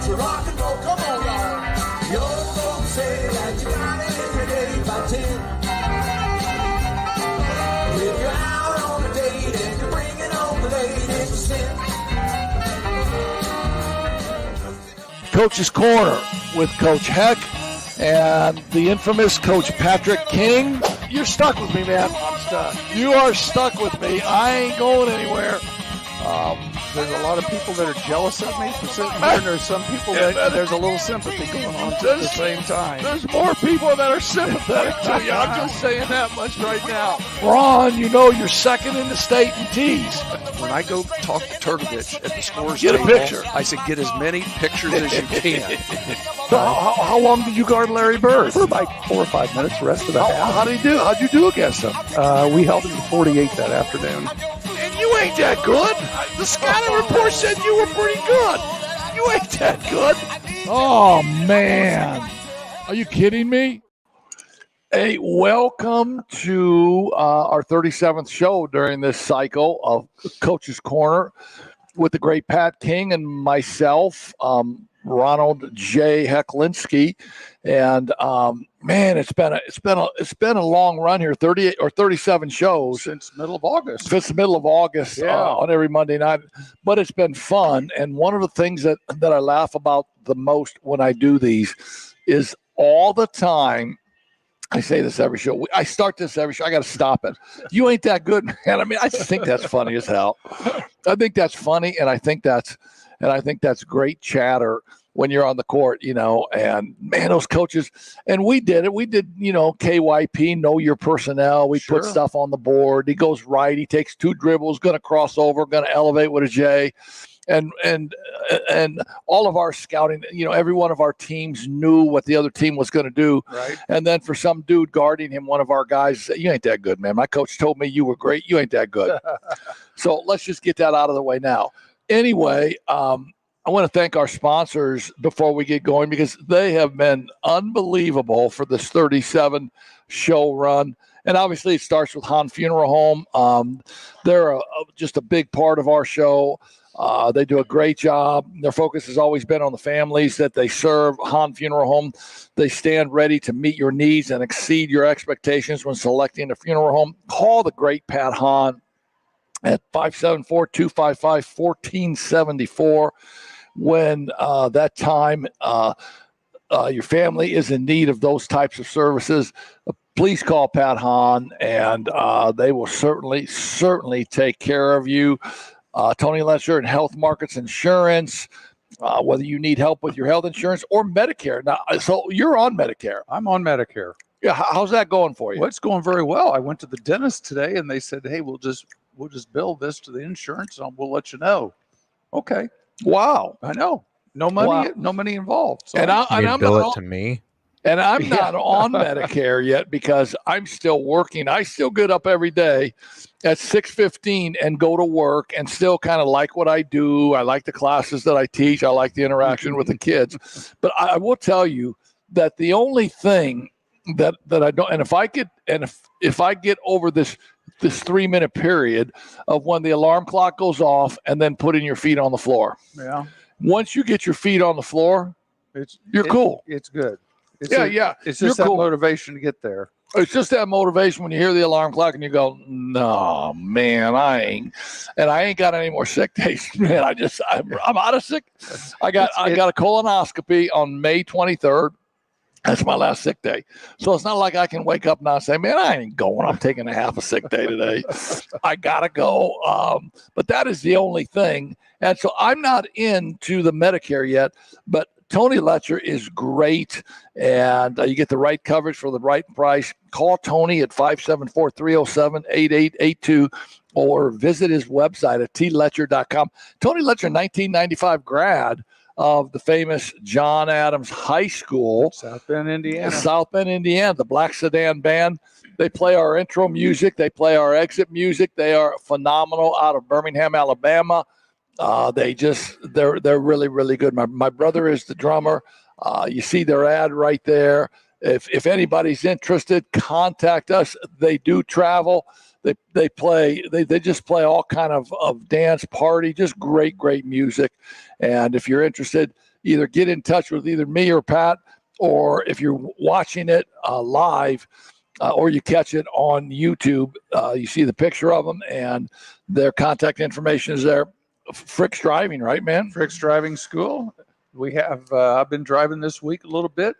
to rock and roll. Come on, y'all. Your folks say that you got it every day by 10. If you're out on a date and you're bringing home the latest sin. Coach's Corner with Coach Heck and the infamous Coach Patrick King. You're stuck with me, man. I'm stuck. You are stuck with me. I ain't going anywhere. There's a lot of people that are jealous of me for sitting here, and there's some people that there's a little sympathy going on at the same time. There's more people that are sympathetic to you. I'm just saying that much right now. Ron, you know you're second in the state in tees. When I go talk to Turkovich at the scores Get a table, picture. I said, get as many pictures as you can. So how long did you guard Larry Bird? For about 4 or 5 minutes, the rest of the half. How'd he do? How'd you do against him? We held him to 48 that afternoon. And you ain't that good. The scouting report said you were pretty good. You ain't that good. Oh, man. Are you kidding me? Hey, welcome to our 37th show during this cycle of Coach's Corner with the great Pat King and myself, Ronald J. Hecklinski. And man, it's been a long run here, 38 or 37 shows Since middle of August. Since the middle of August, Yeah. on every Monday night. But it's been fun. And one of the things that I laugh about the most when I do these is all the time. I say this every show. I start this every show. I got to stop it. You ain't that good, man. I mean, I just think that's funny as hell. I think that's funny, and I think that's great chatter when you're on the court, you know. And man, those coaches, and we did it. We did, you know, KYP, know your personnel. We put stuff on the board. He goes right. He takes 2 dribbles, going to cross over, going to elevate with a J. And all of our scouting, you know, every one of our teams knew what the other team was going to do. Right. And then for some dude guarding him, one of our guys said, you ain't that good, man. My coach told me you were great. You ain't that good. So let's just get that out of the way now. Anyway, I want to thank our sponsors before we get going because they have been unbelievable for this 37 show run. And obviously it starts with Han Funeral Home. They're just a big part of our show. They do a great job. Their focus has always been on the families that they serve. Han Funeral Home, they stand ready to meet your needs and exceed your expectations when selecting a funeral home. Call the great Pat Hahn at 574-255-1474 when that time your family is in need of those types of services. Please call Pat Hahn, and they will certainly take care of you. Tony Letcher and Health Markets Insurance, whether you need help with your health insurance or Medicare. Now, so you're on Medicare. I'm on Medicare. Yeah, how's that going for you? Well, it's going very well. I went to the dentist today, and they said, "Hey, we'll just bill this to the insurance, and we'll let you know." Okay. Wow. I know. No money. Wow. No money involved. So I'm bill not it to me. And I'm not on Medicare yet because I'm still working. I still get up every day at 6:15 and go to work and still kind of like what I do. I like the classes that I teach. I like the interaction with the kids. But I will tell you that the only thing that I don't, and if I get over this 3-minute period of when the alarm clock goes off and then putting your feet on the floor. yeah, Once you get your feet on the floor, you're cool. It's good. It's You're It's just that cool. motivation to get there. It's just that motivation when you hear the alarm clock and you go, no, man, I ain't got any more sick days. Man, I'm out of sick. I got a colonoscopy on May 23rd. That's my last sick day. So it's not like I can wake up now and say, man, I ain't going. I'm taking a half a sick day today. I got to go. But that is the only thing. And so I'm not into the Medicare yet, but Tony Letcher is great, and you get the right coverage for the right price. Call Tony at 574-307-8882 or visit his website at tletcher.com. Tony Letcher, 1995 grad of the famous John Adams High School. South Bend, Indiana. The Black Sedan Band. They play our intro music. They play our exit music. They are phenomenal out of Birmingham, Alabama. They're really, really good. My brother is the drummer. You see their ad right there. If anybody's interested, contact us. They do travel. They just play all kind of dance party, just great music. And if you're interested, either get in touch with either me or Pat, or if you're watching it live, or you catch it on YouTube, you see the picture of them and their contact information is there. Frick's Driving, right, man? Frick's Driving School. We have. I've been driving this week a little bit.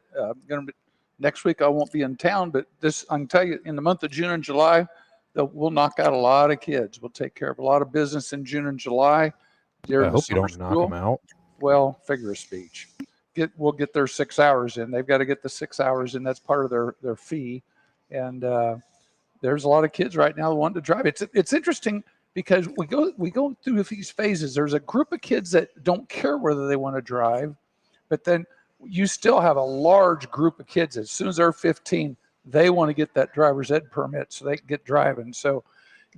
Next week I won't be in town, but I can tell you, in the month of June and July, we'll knock out a lot of kids. We'll take care of a lot of business in June and July. I hope you don't knock them out. Well, figure of speech. We'll get their 6 hours in. They've got to get the 6 hours in. That's part of their fee. And there's a lot of kids right now wanting to drive. It's interesting because we go through these phases. There's a group of kids that don't care whether they want to drive, but then you still have a large group of kids. As soon as they're 15, they want to get that driver's ed permit so they can get driving. So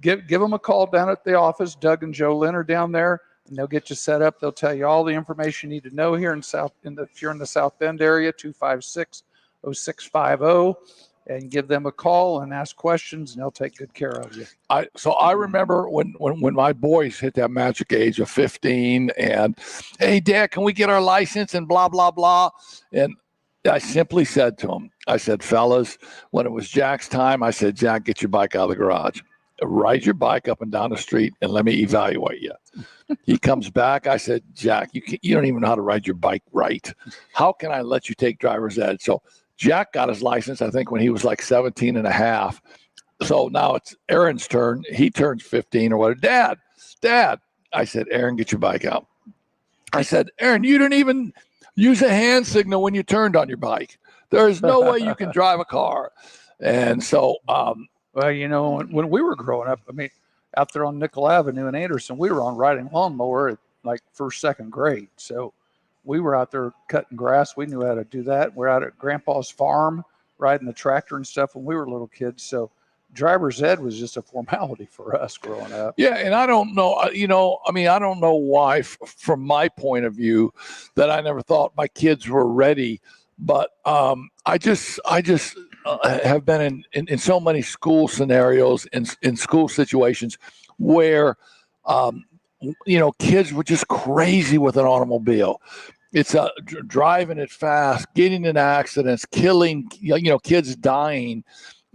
give them a call down at the office. Doug and Joe Lynn are down there, and they'll get you set up. They'll tell you all the information you need to know here if you're in the South Bend area, 256-0650. And give them a call and ask questions, and they'll take good care of you. So I remember when my boys hit that magic age of 15 and, hey, Dad, can we get our license and blah, blah, blah. And I simply said to them, I said, fellas, when it was Jack's time, I said, Jack, get your bike out of the garage. Ride your bike up and down the street and let me evaluate you. He comes back. I said, Jack, you don't even know how to ride your bike right. How can I let you take driver's ed? So Jack got his license, I think, when he was like 17 and a half. So now it's Aaron's turn. He turns 15 or whatever. Dad. I said, Aaron, get your bike out. I said, Aaron, you didn't even use a hand signal when you turned on your bike. There is no way you can drive a car. And so, well, when we were growing up, I mean, out there on Nickel Avenue in Anderson, we were on riding lawnmower at like first, second grade. So we were out there cutting grass. We knew how to do that. We're out at Grandpa's farm riding the tractor and stuff when we were little kids. So driver's ed was just a formality for us growing up. Yeah, and I don't know, I don't know why, from my point of view, that I never thought my kids were ready. But I just have been in so many school scenarios, in school situations where kids were just crazy with an automobile. It's driving it fast, getting in accidents, killing, kids dying.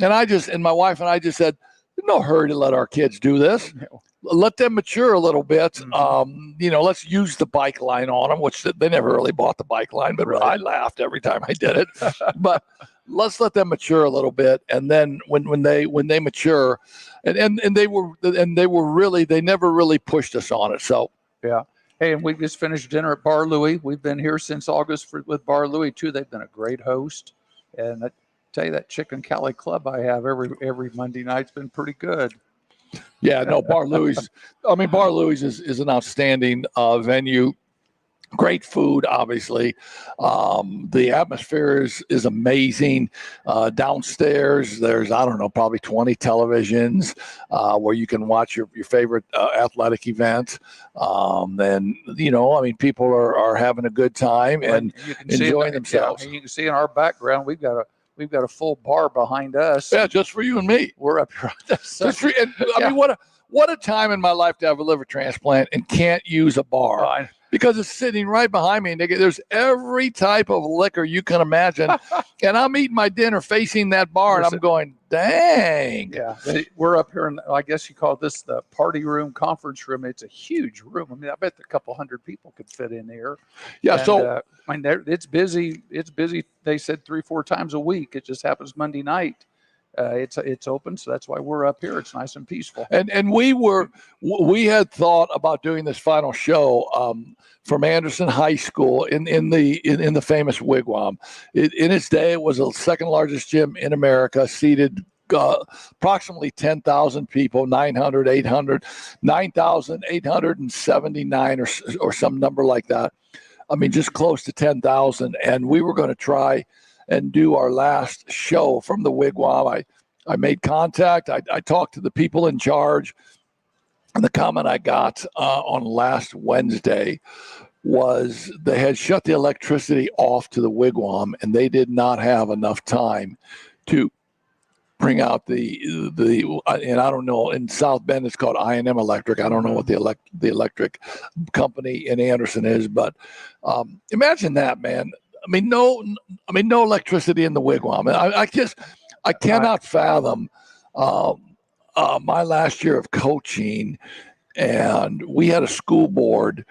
And my wife and I just said, there's no hurry to let our kids do this. Let them mature a little bit. Mm-hmm. Let's use the bike line on them, which they never really bought the bike line, but I laughed every time I did it. But let's let them mature a little bit. And then when they mature, and they never really pushed us on it. So, yeah. Hey, and we just finished dinner at Bar Louie. We've been here since August with Bar Louie too. They've been a great host. And I tell you, that Chicken Cali Club I have every Monday night's been pretty good. Yeah, no, Bar Louie's is an outstanding venue. Great food, obviously. The atmosphere is amazing. Downstairs, there's, probably 20 televisions where you can watch your favorite athletic events. And, people are having a good time and enjoying themselves. Yeah, you can see in our background, we've got a full bar behind us. Yeah, just for you and me. We're up here. What a time in my life to have a liver transplant and can't use a bar. Because it's sitting right behind me. And there's every type of liquor you can imagine. And I'm eating my dinner facing that bar, and I'm going, dang. Yeah, we're up here, and I guess you call this the party room, conference room. It's a huge room. I mean, I bet a couple hundred people could fit in here. Yeah, and, it's busy. It's busy. They said 3-4 times a week. It just happens Monday night. It's open, so that's why we're up here. It's nice and peaceful. And we had thought about doing this final show from Anderson High School in the famous Wigwam. In its day, it was the second largest gym in America, seated approximately 10,000 people, 9,879 or some number like that. I mean, just close to 10,000. And we were going to try and do our last show from the Wigwam. I made contact. I talked to the people in charge. And the comment I got on last Wednesday was they had shut the electricity off to the Wigwam, and they did not have enough time to bring out the and I don't know, in South Bend it's called I&M Electric. I don't know what the electric company in Anderson is, but imagine that, man. I mean, no electricity in the Wigwam. I cannot fathom my last year of coaching, and we had a school board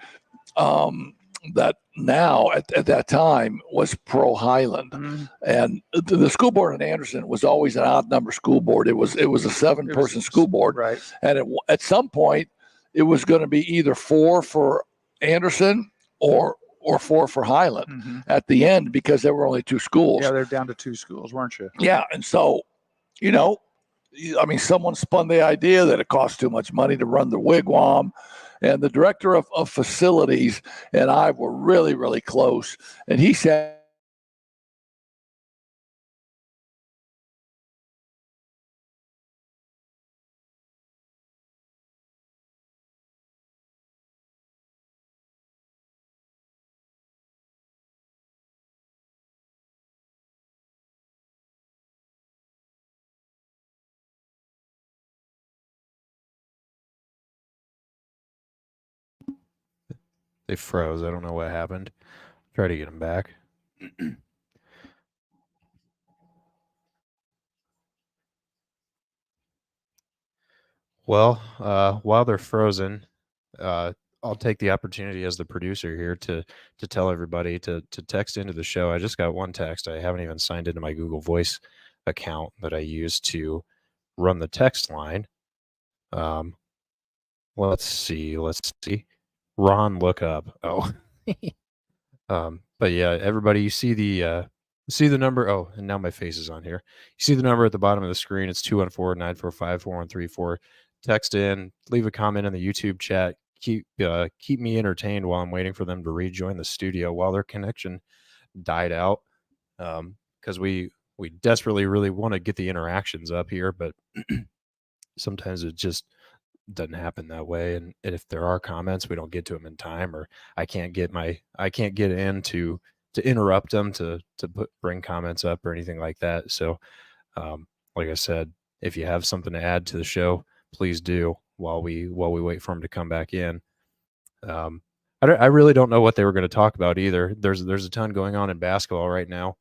that now at that time was pro Highland, and the school board in Anderson was always an odd number school board. It was a 7-person school board, right? And at some point, it was going to be either 4 for Anderson or 4 for Highland at the end, because there were only 2 schools. Yeah, they're down to 2 schools, weren't you? Yeah, and so, I mean, someone spun the idea that it cost too much money to run the Wigwam, and the director of facilities and I were really, really close. And he said, They froze. I don't know what happened. Try to get them back. Well, while they're frozen, I'll take the opportunity as the producer here to tell everybody to text into the show. I just got one text. I haven't even signed into my Google Voice account that I use to run the text line. Let's see. Ron, look up. Oh. But yeah, everybody, you see the number. Oh, and now my face is on here. You see the number at the bottom of the screen. It's 214-945-4134. Text in, leave a comment in the YouTube chat. Keep me entertained while I'm waiting for them to rejoin the studio while their connection died out. Because we desperately really want to get the interactions up here, but sometimes it just doesn't happen that way. And if there are comments, we don't get to them in time, or I can't get in to interrupt them to bring comments up or anything like that. So, like I said, if you have something to add to the show, please do while we wait for them to come back in. I really don't know what they were going to talk about either. There's a ton going on in basketball right now.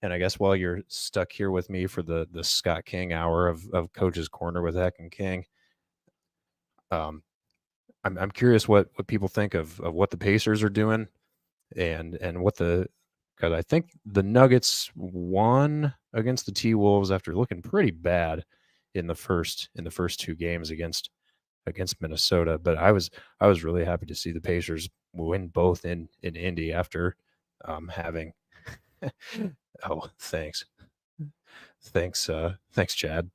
And I guess while you're stuck here with me for the Scott King hour of Coach's Corner with Heck and King, I'm curious what people think of what the Pacers are doing, and because I think the Nuggets won against the T-Wolves after looking pretty bad in the first 2 games against Minnesota. But I was really happy to see the Pacers win both in Indy after having oh, thanks Chad.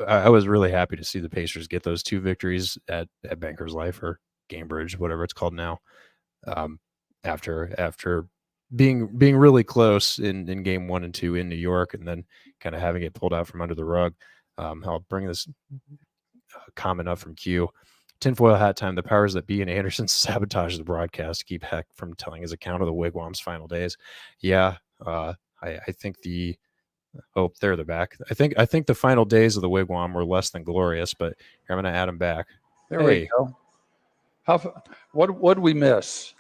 I was really happy to see the Pacers get those 2 victories at Bankers Life, or Gamebridge, whatever it's called now. After being really close in game 1 and 2 in New York, and then kind of having it pulled out from under the rug. I'll bring this comment up from Q. Tinfoil hat time. The powers that be in Anderson sabotage the broadcast to keep Heck from telling his account of the Wigwam's final days. Yeah, I think there they're back. I think the final days of the Wigwam were less than glorious, but here, I'm going to add them back. There we go. What did we miss?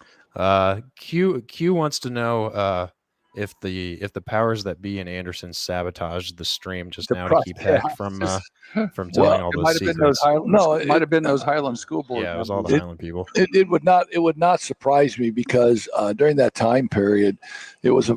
Q wants to know if the powers that be in Anderson sabotaged the stream just now to keep Heck from telling all those secrets. It might have been those Highland school board. Yeah, it was all the Highland people. It would not surprise me, because during that time period, it was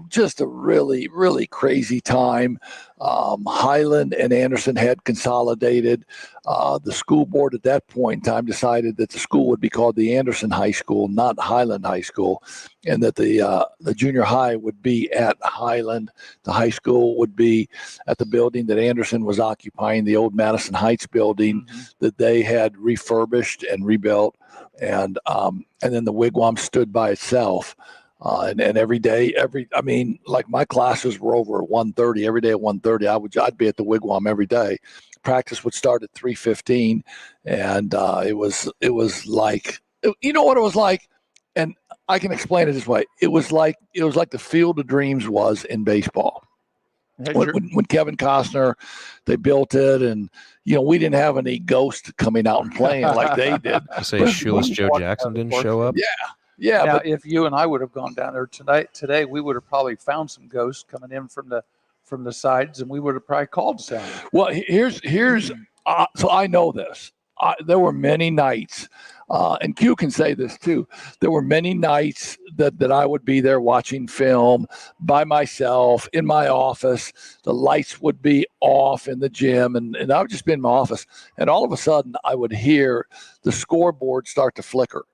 just a really, really crazy time. Highland and Anderson had consolidated. The school board at that point in time decided that the school would be called the Anderson High School, not Highland High School, and that the junior high would be at Highland. The high school would be at the building that Anderson was occupying, the old Madison Heights building that they had refurbished and rebuilt, and then the Wigwam stood by itself. And every day, like my classes were over at 1:30. Every day at 1:30, I'd be at the Wigwam every day. Practice would start at 3:15, and it was like, you know what it was like? and I can explain it this way. It was like the Field of Dreams was in baseball. When Kevin Costner, they built it, and we didn't have any ghosts coming out and playing like they did. I say Shoeless Joe Jackson didn't show up. Yeah. Now, But if you and I would have gone down there today, we would have probably found some ghosts coming in from the sides, and we would have probably called some. well, here's so I know this. There were many nights, and Q can say this too. There were many nights that I would be there watching film by myself in my office. The lights would be off in the gym, and I would just be in my office. And all of a sudden, I would hear the scoreboard start to flicker.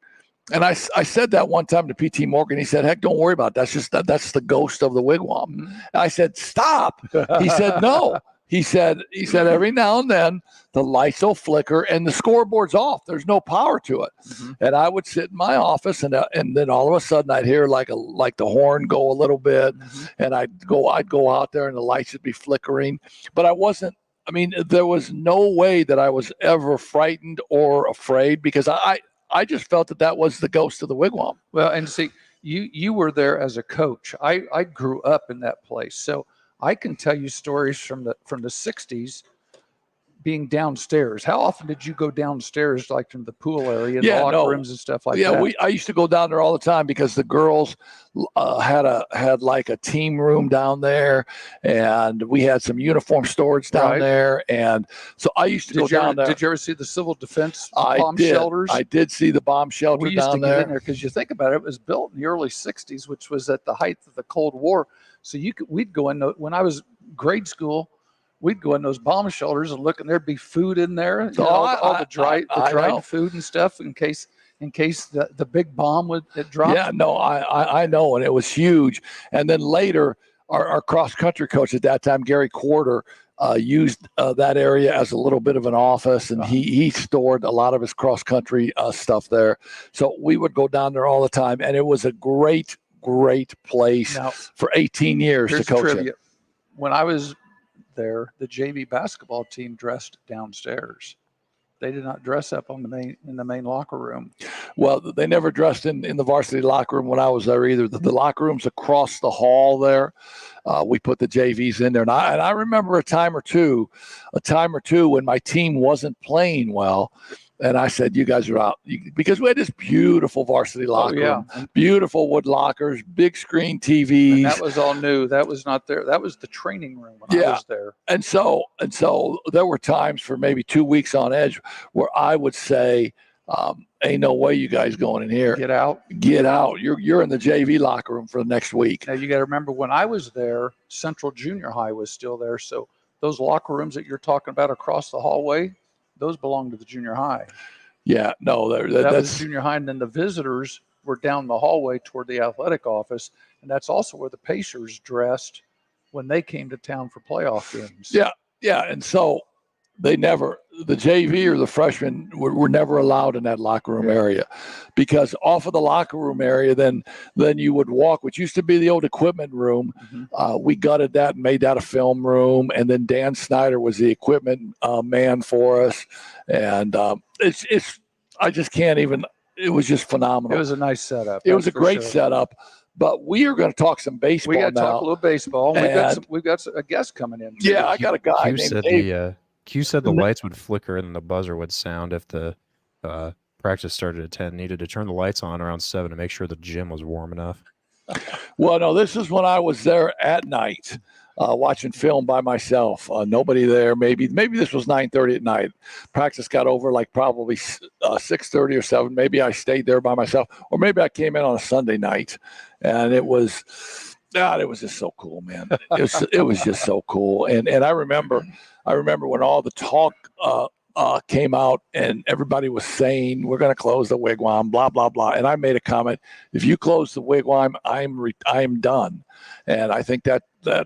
And I said that one time to P.T. Morgan. He said, "Heck, don't worry about it. That's the ghost of the Wigwam." Mm-hmm. And I said, "Stop." He said, "No." He said every now and then the lights will flicker and the scoreboard's off. There's no power to it. Mm-hmm. And I would sit in my office, and then all of a sudden I'd hear like the horn go a little bit, Mm-hmm. and I'd go out there and the lights would be flickering. But I wasn't. I mean, there was no way that I was ever frightened or afraid, because I just felt that was the ghost of the Wigwam. Well, and see, you were there as a coach. I grew up in that place, so I can tell you stories from the 60s being downstairs. How often did you go downstairs, like from the pool area, the locker rooms and stuff like that? Yeah, I used to go down there all the time because the girls had like a team room down there, and we had some uniform storage down there, and so I used to go down there. Did you ever see the civil defense bomb shelters? I did see the bomb shelter we used down to get there. in there, because you think about it, it was built in the early 60s, which was at the height of the Cold War. So we'd go in when I was grade school. We'd go in those bomb shelters and look, and there'd be food in there, all the dried food and stuff in case the big bomb would drop. Yeah, no, I know, and it was huge. And then later, our cross country coach at that time, Gary Quarter, used that area as a little bit of an office, and he stored a lot of his cross country stuff there. So we would go down there all the time, and it was a great place for 18 years to coach trivia. in. When I was there, the JV basketball team dressed downstairs. They did not dress up in the main locker room. Well, they never dressed in the varsity locker room when I was there either. The locker rooms across the hall there, we put the JVs in there. And I remember a time or two when my team wasn't playing well, and I said, "You guys are out," because we had this beautiful varsity locker room, beautiful wood lockers, big screen TVs. And that was all new. That was not there. That was the training room when I was there. And so there were times for maybe 2 weeks on edge where I would say, "Ain't no way you guys going in here. Get out. You're in the JV locker room for the next week." Now you got to remember, when I was there, Central Junior High was still there. So those locker rooms that you're talking about across the hallway, those belong to the junior high. Yeah, no, that was junior high, and then the visitors were down the hallway toward the athletic office, and that's also where the Pacers dressed when they came to town for playoff games. Yeah, and so the JV or the freshmen were never allowed in that locker room area, because off of the locker room area, then you would walk, which used to be the old equipment room. Mm-hmm. We gutted that and made that a film room, and then Dan Snyder was the equipment man for us, and I just can't even. It was just phenomenal. It was a nice setup. It was a great setup. But we are going to talk some baseball now. We got to talk a little baseball. We've got a guest coming in. Yeah, I got a guy named Dave. Q said the lights would flicker and the buzzer would sound if the practice started at 10. Needed to turn the lights on around 7 to make sure the gym was warm enough. Well, no, this is when I was there at night watching film by myself. Nobody there. Maybe this was 9:30 at night. Practice got over like probably 6:30 or 7. Maybe I stayed there by myself, or maybe I came in on a Sunday night, and it was just so cool, man. It was just so cool. And I remember when all the talk came out and everybody was saying, "We're going to close the Wigwam," blah blah blah. And I made a comment: "If you close the Wigwam, I'm done." And I think that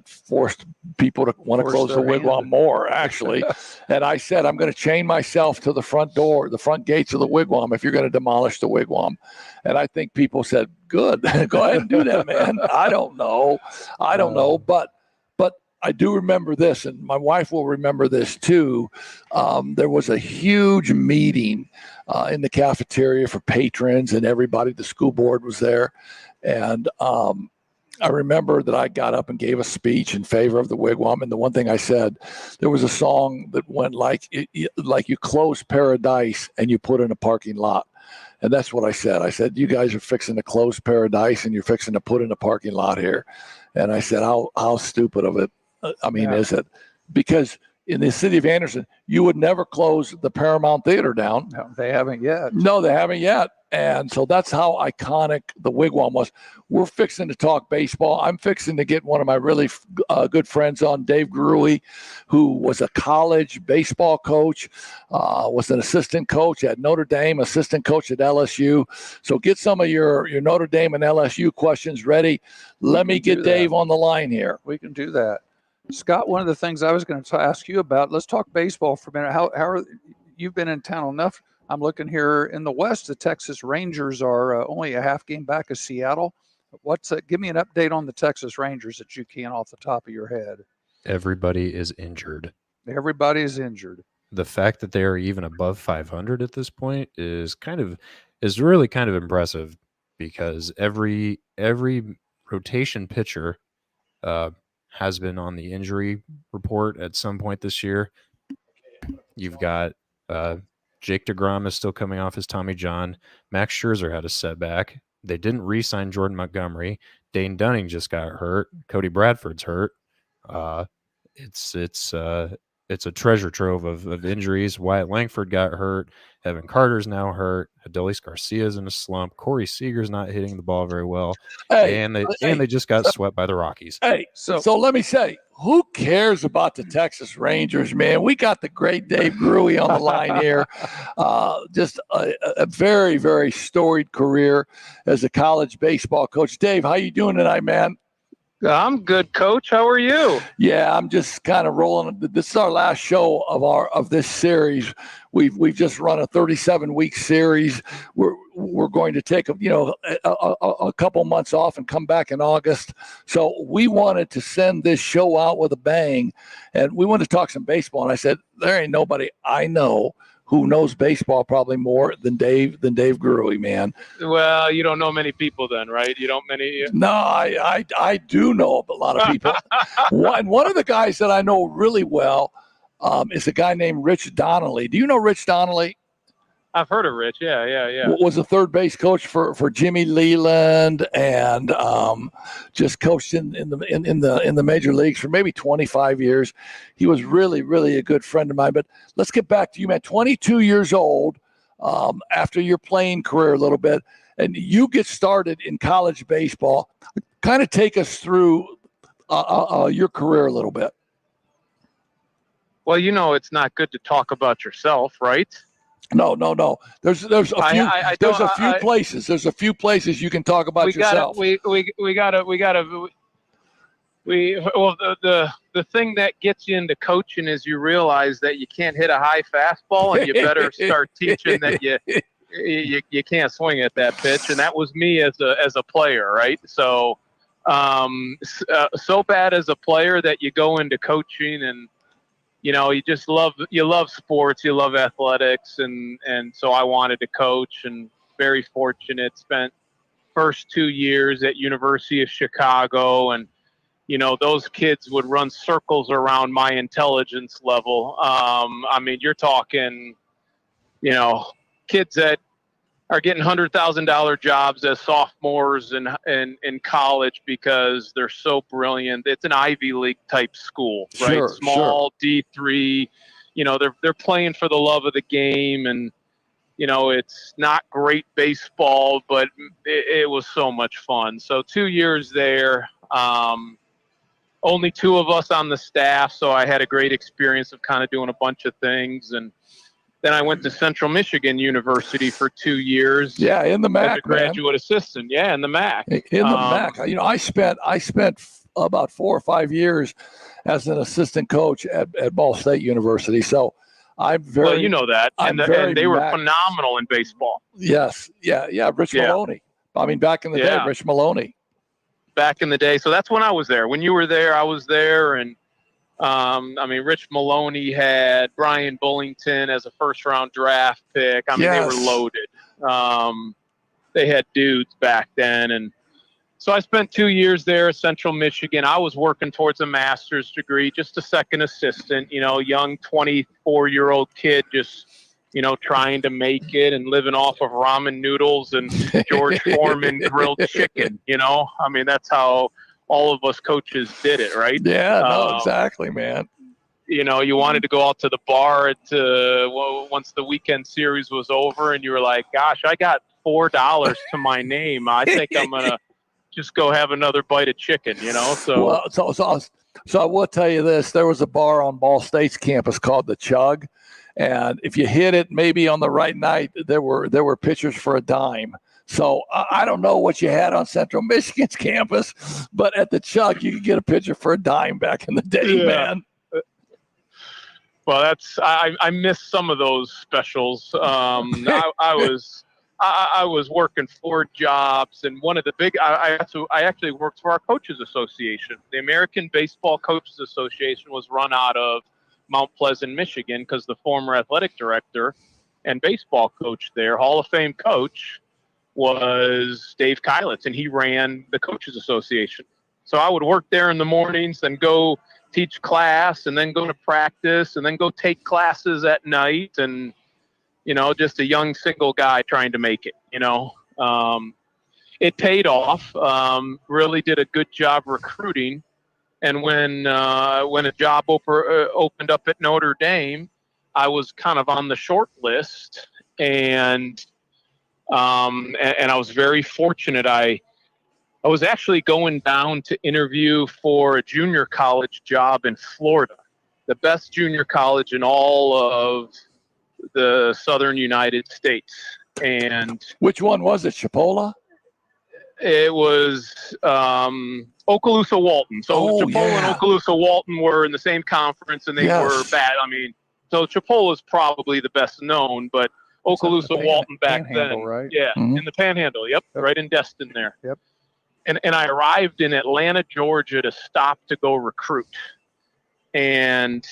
forced people to want to close the Wigwam more, actually. And I said, "I'm going to chain myself to the front gates of the Wigwam if you're going to demolish the Wigwam." And I think people said, "Good, go ahead and do that, man." I don't know, but I do remember this, and my wife will remember this too. There was a huge meeting in the cafeteria for patrons and everybody. The school board was there, and I remember that I got up and gave a speech in favor of the Wigwam. And the one thing I said, there was a song that went like you close paradise and you put in a parking lot. And that's what I said. I said, you guys are fixing to close paradise and you're fixing to put in a parking lot here. And I said, how stupid of it, is it? Because in the city of Anderson, you would never close the Paramount Theater down. No, they haven't yet. No, they haven't yet. And so that's how iconic the Wigwam was. We're fixing to talk baseball. I'm fixing to get one of my really good friends on, Dave Gruey, who was a college baseball coach, was an assistant coach at Notre Dame, assistant coach at LSU. So get some of your Notre Dame and LSU questions ready. Let me get Dave on the line here. We can do that. Scott, one of the things I was going to ask you about, let's talk baseball for a minute. How are you've been in town enough? I'm looking here in the West. The Texas Rangers are only a half game back of Seattle. Give me an update on the Texas Rangers that you can off the top of your head. Everybody is injured. Everybody's injured. The fact that they are even above 500 at this point is really kind of impressive, because every rotation pitcher has been on the injury report at some point this year. You've got Jake DeGrom is still coming off his Tommy John. Max Scherzer had a setback. They didn't re-sign Jordan Montgomery. Dane Dunning just got hurt. Cody Bradford's hurt. It's a treasure trove of injuries. Wyatt Langford got hurt. Evan Carter's now hurt. Adolis Garcia's in a slump. Corey Seager's not hitting the ball very well. And they just got swept by the Rockies. Hey, so let me say, who cares about the Texas Rangers, man? We got the great Dave Gruey on the line here. Just a very, very storied career as a college baseball coach. Dave, how you doing tonight, man? I'm good, Coach. How are you? Yeah, I'm just kind of rolling. This is our last show of this series. We've just run a 37-week series. We're going to take a couple months off and come back in August. So we wanted to send this show out with a bang, and we wanted to talk some baseball. And I said, there ain't nobody I know who knows baseball probably more than Dave Gruey, man. Well, you don't know many people then, right? You don't many. No, I do know a lot of people. One of the guys that I know really well is a guy named Rich Donnelly. Do you know Rich Donnelly? I've heard of Rich. Yeah. Was a third base coach for Jimmy Leland, and just coached in the major leagues for maybe 25 years. He was really, really a good friend of mine. But let's get back to you, man. 22 years old, after your playing career a little bit, and you get started in college baseball. Kind of take us through your career a little bit. Well, it's not good to talk about yourself, right? No. There's a few places. There's a few places you can talk about yourself. The thing that gets you into coaching is you realize that you can't hit a high fastball, and you better start teaching that you can't swing at that pitch. And that was me as a player, right? So so bad as a player that you go into coaching, and you just love sports, you love athletics, and so I wanted to coach, and very fortunate. Spent first 2 years at University of Chicago, and those kids would run circles around my intelligence level. You're talking, kids that are getting $100,000 jobs as sophomores in college because they're so brilliant. It's an Ivy League type school, right? Sure, Small D3. They're playing for the love of the game, and it's not great baseball, but it was so much fun. So 2 years there. Only 2 of us on the staff, so I had a great experience of kind of doing a bunch of things. And then I went to Central Michigan University for 2 years. Yeah, in the MAC, as a graduate assistant. Yeah, in the MAC. In the MAC. I spent about 4 or 5 years as an assistant coach at Ball State University. So I'm very well. You know that, and they were phenomenal in baseball. Yes, yeah. Rich Maloney. Back in the day, Rich Maloney. Back in the day. So that's when I was there. When you were there, I was there, and I mean, Rich Maloney had Brian Bullington as a first-round draft pick. I mean, they were Yes. loaded. They had dudes back then. And so I spent 2 years there at Central Michigan. I was working towards a master's degree, just a second assistant, young 24-year-old kid just, trying to make it and living off of ramen noodles and George Foreman grilled chicken, I mean, that's how all of us coaches did it, right? Yeah, no, exactly, man. You wanted to go out to the bar once the weekend series was over, and you were like, gosh, I got $4 to my name. I think I'm going to just go have another bite of chicken, So, Well, so I will tell you this: there was a bar on Ball State's campus called the Chug, and if you hit it maybe on the right night, there were pitchers for a dime. So I don't know what you had on Central Michigan's campus, but at the Chug, you could get a pitcher for a dime back in the day, man. Well, I missed some of those specials. I was working 4 jobs, and one of the big I actually worked for our Coaches Association. The American Baseball Coaches Association was run out of Mount Pleasant, Michigan, because the former athletic director and baseball coach there, Hall of Fame coach, was Dave Kylitz, and he ran the Coaches Association. So I would work there in the mornings, then go teach class, and then go to practice, and then go take classes at night, and just a young single guy trying to make it. It paid off. Really did a good job recruiting, and when a job opened up at Notre Dame, I was kind of on the short list, and I was very fortunate. I was actually going down to interview for a junior college job in Florida, the best junior college in all of the southern United States. And which one was it? Chipola? It was Okaloosa Walton. So Chipola and Okaloosa Walton were in the same conference, and they were bad. I mean, so Chipola is probably the best known, but Okaloosa Walton back then, right? yeah, in the Panhandle. Yep, right in Destin there. Yep. And I arrived in Atlanta, Georgia, to stop to go recruit, and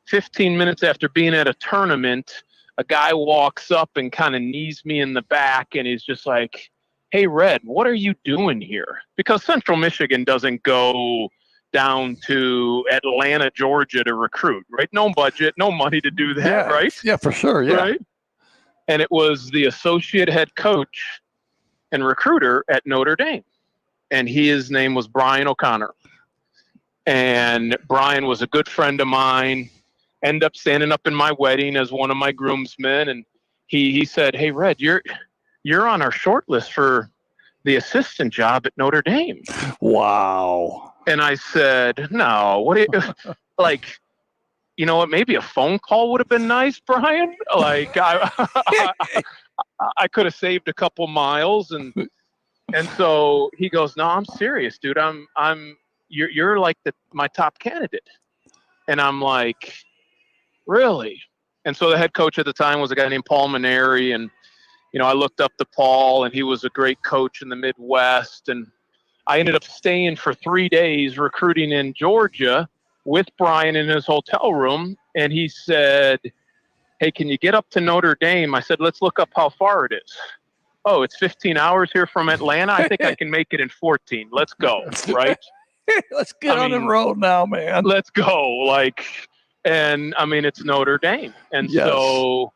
15 minutes after being at a tournament, a guy walks up and kind of knees me in the back, and he's just like, "Hey, Red, what are you doing here?" Because Central Michigan doesn't go down to Atlanta, Georgia to recruit, right? No budget, no money to do that, right? Yeah, for sure, yeah. Right? And it was the associate head coach and recruiter at Notre Dame, and his name was Brian O'Connor. And Brian was a good friend of mine, ended up standing up in my wedding as one of my groomsmen, and he said, "Hey, Red, you're on our short list for the assistant job at Notre Dame." Wow. And I said, "No, what do you like? You know what? Maybe a phone call would have been nice, Brian. Like I could have saved a couple miles." And so he goes, "No, I'm serious, dude. You're like my top candidate." And I'm like, "Really?" And so the head coach at the time was a guy named Paul Maneri, and I looked up to Paul, and he was a great coach in the Midwest. And I ended up staying for 3 days recruiting in Georgia with Brian in his hotel room. And he said, "Hey, can you get up to Notre Dame?" I said, "Let's look up how far it is." "Oh, it's 15 hours here from Atlanta. I think I can make it in 14. Let's go." Right? Let's get on the road now, man. Let's go. And I mean, it's Notre Dame. And so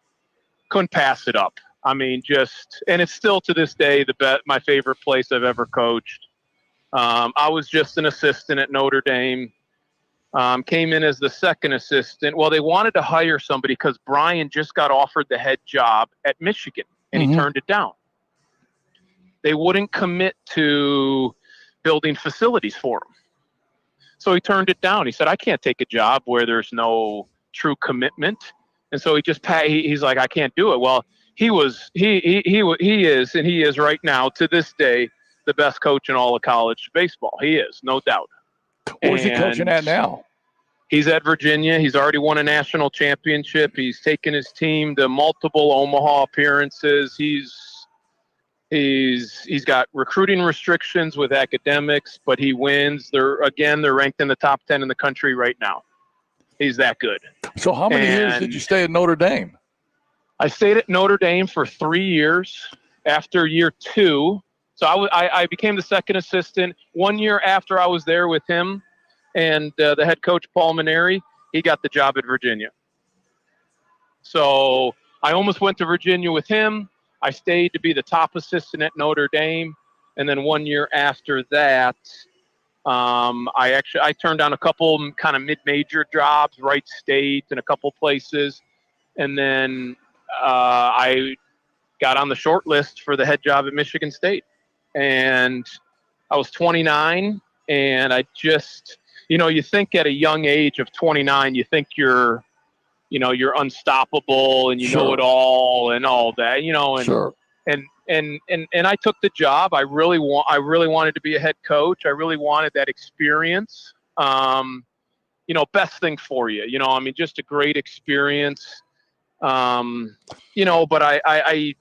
couldn't pass it up. I mean, and it's still to this day my favorite place I've ever coached. I was just an assistant at Notre Dame. Came in as the second assistant. Well, they wanted to hire somebody because Brian just got offered the head job at Michigan, and he turned it down. They wouldn't commit to building facilities for him. So he turned it down. He said, "I can't take a job where there's no true commitment." And so he's like, "I can't do it." Well, he is right now, to this day, the best coach in all of college baseball. He is, no doubt. Where's he coaching at now? He's at Virginia. He's already won a national championship. He's taken his team to multiple Omaha appearances. He's got recruiting restrictions with academics, but he wins. They're ranked in the top 10 in the country right now. He's that good. So how many years And did you stay at Notre Dame? I stayed at Notre Dame for 3 years. After year 2, so I became the second assistant. 1 year after I was there with him and the head coach, Paul Maneri, he got the job at Virginia. So I almost went to Virginia with him. I stayed to be the top assistant at Notre Dame. And then 1 year after that, I turned down a couple kind of mid-major jobs, Wright State and a couple places. And then I got on the short list for the head job at Michigan State. And I was 29, and I just, you think at a young age of 29, you think you're unstoppable and you know it all and all that, and Sure. and I took the job. I really wanted to be a head coach. I really wanted that experience. Best thing for you, just a great experience. But I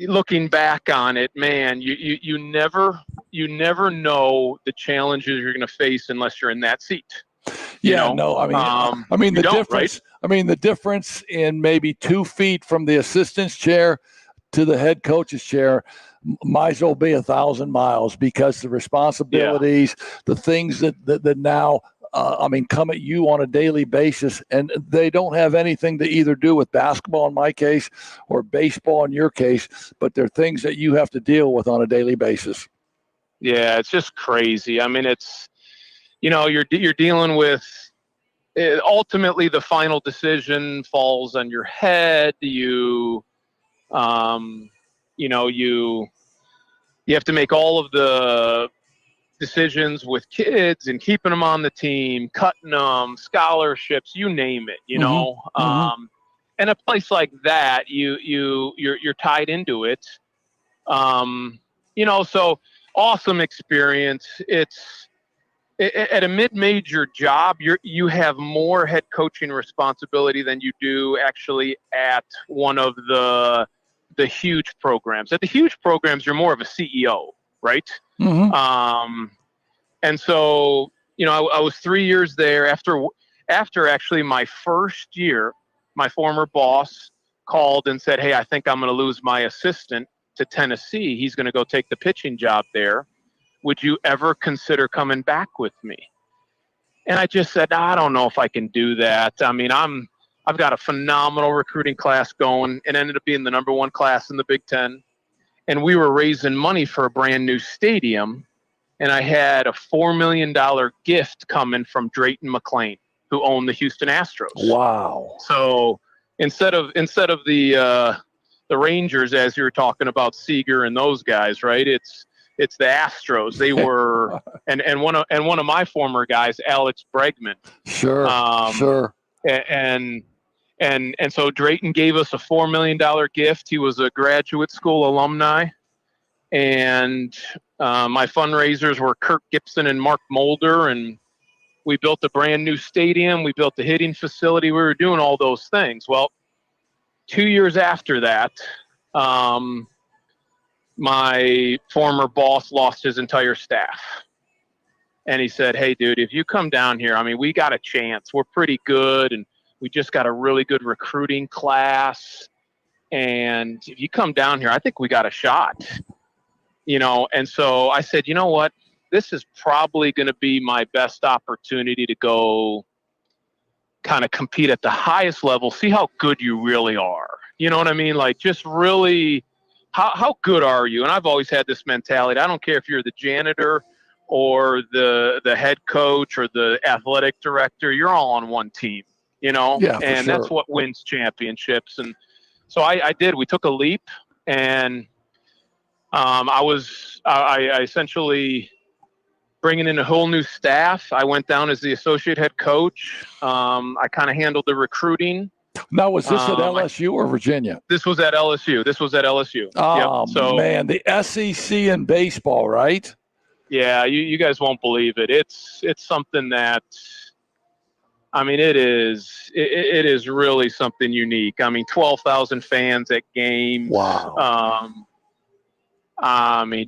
looking back on it, man, you never know the challenges you're going to face unless you're in that seat. No, I mean the difference. Right? I mean the difference in maybe 2 feet from the assistant's chair to the head coach's chair might as well be 1,000 miles, because the responsibilities, the things that now. Come at you on a daily basis, and they don't have anything to either do with basketball in my case or baseball in your case, but they're things that you have to deal with on a daily basis. Yeah, it's just crazy. I mean, it's, you're dealing with, ultimately the final decision falls on your head. You have to make all of the decisions with kids and keeping them on the team, cutting them, scholarships, you name it, and a place like that, you're tied into it. So awesome experience. It's at a mid-major job, you have more head coaching responsibility than you do actually at one of the huge programs. At the huge programs, you're more of a CEO, right? Mm-hmm. And so, I was 3 years there. After actually my first year, my former boss called and said, "Hey, I think I'm going to lose my assistant to Tennessee. He's going to go take the pitching job there. Would you ever consider coming back with me?" And I just said, "I don't know if I can do that. I mean, I've got a phenomenal recruiting class going. It ended up being the number 1 class in the Big Ten. And we were raising money for a brand new stadium. And I had a $4 million gift coming from Drayton McClain, who owned the Houston Astros. Wow. So instead of the Rangers, as you were talking about Seager and those guys, right? It's the Astros. They were, and one of my former guys, Alex Bregman. Sure. Sure. And so Drayton gave us a $4 million gift. He was a graduate school alumni. And my fundraisers were Kirk Gibson and Mark Mulder. And we built a brand new stadium. We built a hitting facility. We were doing all those things. Well, 2 years after that, my former boss lost his entire staff. And he said, "Hey, dude, if you come down here, we got a chance. We're pretty good. And we just got a really good recruiting class. And if you come down here, I think we got a shot." And so I said, "You know what? This is probably going to be my best opportunity to go kind of compete at the highest level, see how good you really are." You know what I mean? Like, just really, how good are you? And I've always had this mentality. I don't care if you're the janitor or the head coach or the athletic director, you're all on one team, Yeah, for and sure. that's what wins championships. And so I did. We took a leap, and I essentially bringing in a whole new staff. I went down as the associate head coach. I kind of handled the recruiting. Now, was this at LSU or Virginia? This was at LSU. Oh, Yep. So, man, the SEC in baseball, right? Yeah, you guys won't believe it. It's something that, it is really something unique. 12,000 fans at games. Wow.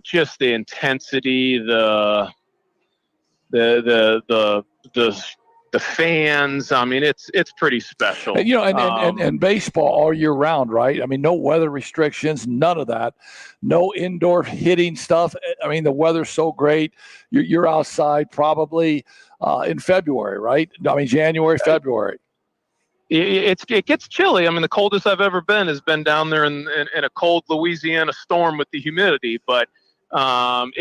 Just the intensity, the the fans. I mean, it's pretty special. And, and baseball all year round, right? I mean, no weather restrictions, none of that. No indoor hitting stuff. I mean, the weather's so great. You're outside probably in February, right? I mean, January, February. It gets chilly. I mean, the coldest I've ever been has been down there in a cold Louisiana storm with the humidity. But you're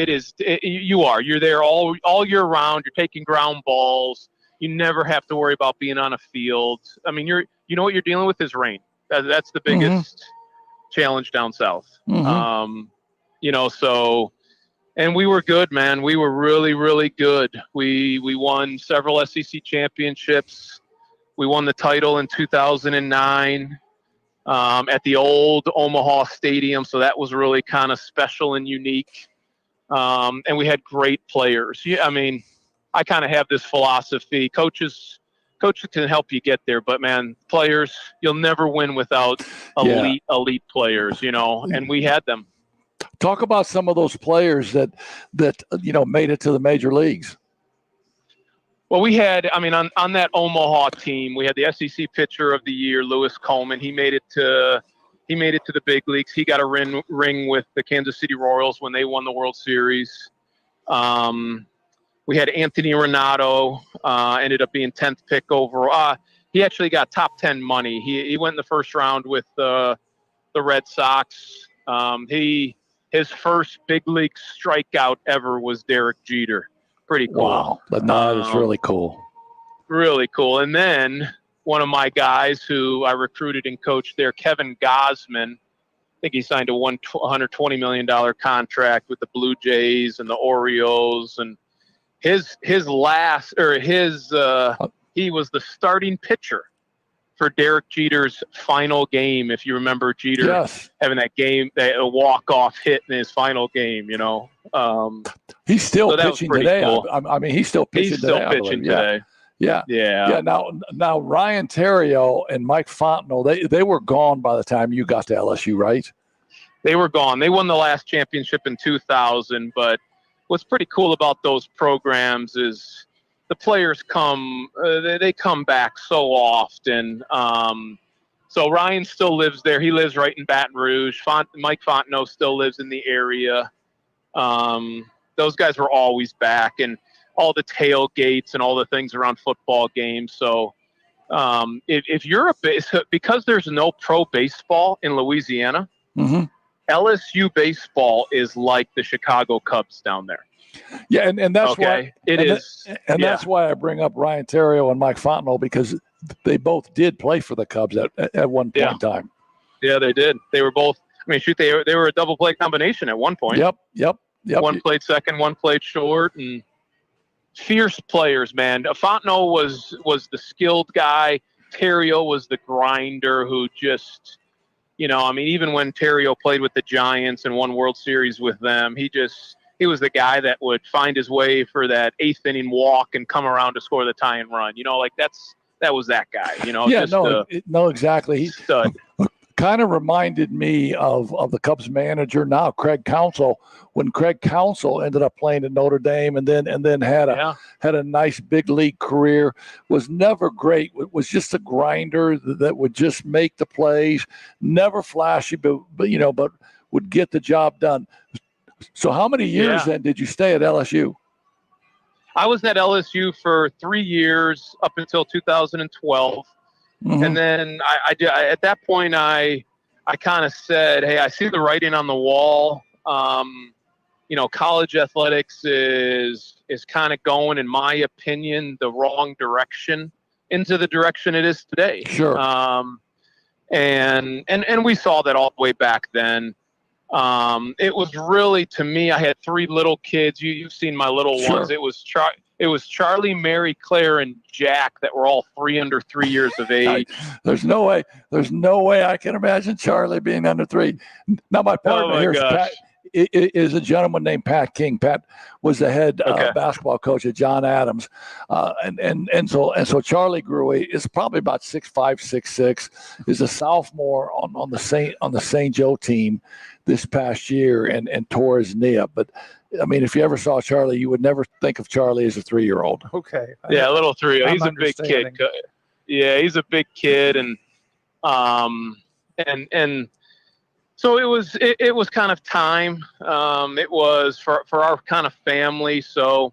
there all year round. You're taking ground balls. You never have to worry about being on a field. I mean, you know what you're dealing with is rain. That's the biggest challenge down south. So, and we were good, man. We were really, really good. We won several SEC championships. We won the title in 2009 at the old Omaha Stadium, so that was really kind of special and unique. And we had great players. Yeah, I mean, I kind of have this philosophy. Coaches can help you get there, but man, players, you'll never win without elite players, and we had them. Talk about some of those players that made it to the major leagues. Well, we had, I mean, on that Omaha team, we had the SEC Pitcher of the Year, Lewis Coleman. He made it to the big leagues. He got a ring with the Kansas City Royals when they won the World Series. We had Anthony Renato, ended up being 10th pick overall. He actually got top 10 money. He went in the first round with the Red Sox. His first big league strikeout ever was Derek Jeter. Pretty cool. Wow, that is really cool. Really cool. And then one of my guys who I recruited and coached there, Kevin Gosman, I think he signed a $120 million contract with the Blue Jays and the Orioles. And he was the starting pitcher for Derek Jeter's final game. If you remember Jeter having that game, a walk-off hit in his final game, he's still pitching today. Cool. I mean, he's still pitching today. Yeah. Now Ryan Theriot and Mike Fontenot, they were gone by the time you got to LSU, right? They were gone. They won the last championship in 2000. But what's pretty cool about those programs is the players come back so often. So Ryan still lives there. He lives right in Baton Rouge. Mike Fontenot still lives in the area. Those guys were always back, and all the tailgates and all the things around football games. So if you're because there's no pro baseball in Louisiana, LSU baseball is like the Chicago Cubs down there. Yeah, and that's why it is. That's why I bring up Ryan Theriot and Mike Fontenot, because they both did play for the Cubs at one point in time. Yeah, they did. They were both. I mean, shoot, they were a double play combination at one point. Yep. One played second, one played short, and fierce players, man. Fontenot was the skilled guy. Theriot was the grinder who just, I mean, even when Theriot played with the Giants and won World Series with them, he was the guy that would find his way for that 8th inning walk and come around to score the tie-in run. That was that guy. Yeah, exactly. He's stud. Kind of reminded me of the Cubs manager now, Craig Counsell, when Craig Counsell ended up playing at Notre Dame and then had a nice big league career. Was never great. Was just a grinder that would just make the plays. Never flashy, but would get the job done. So how many years then did you stay at LSU? I was at LSU for 3 years up until 2012. And then I at that point, I kind of said, hey, I see the writing on the wall. College athletics is kind of going, in my opinion, the wrong direction into the direction it is today. Sure. And we saw that all the way back then. It was really, to me, I had 3 little kids. You've seen my little ones. It was Charlie, Mary, Claire, and Jack that were all under 3 years of age. There's no way I can imagine Charlie being under 3. Now my partner here is a gentleman named Pat King. Pat was the head basketball coach at John Adams, and so Charlie grew. Is probably about 6'5", 6'6". Is a sophomore on the St. Joe team. this past year and tore his knee up. But I mean, if you ever saw Charlie, you would never think of Charlie as a 3-year-old. Okay. Yeah, little 3. I'm He's a big kid. understanding. Yeah, he's a big kid, and so it was kind of time. It was for our kind of family. So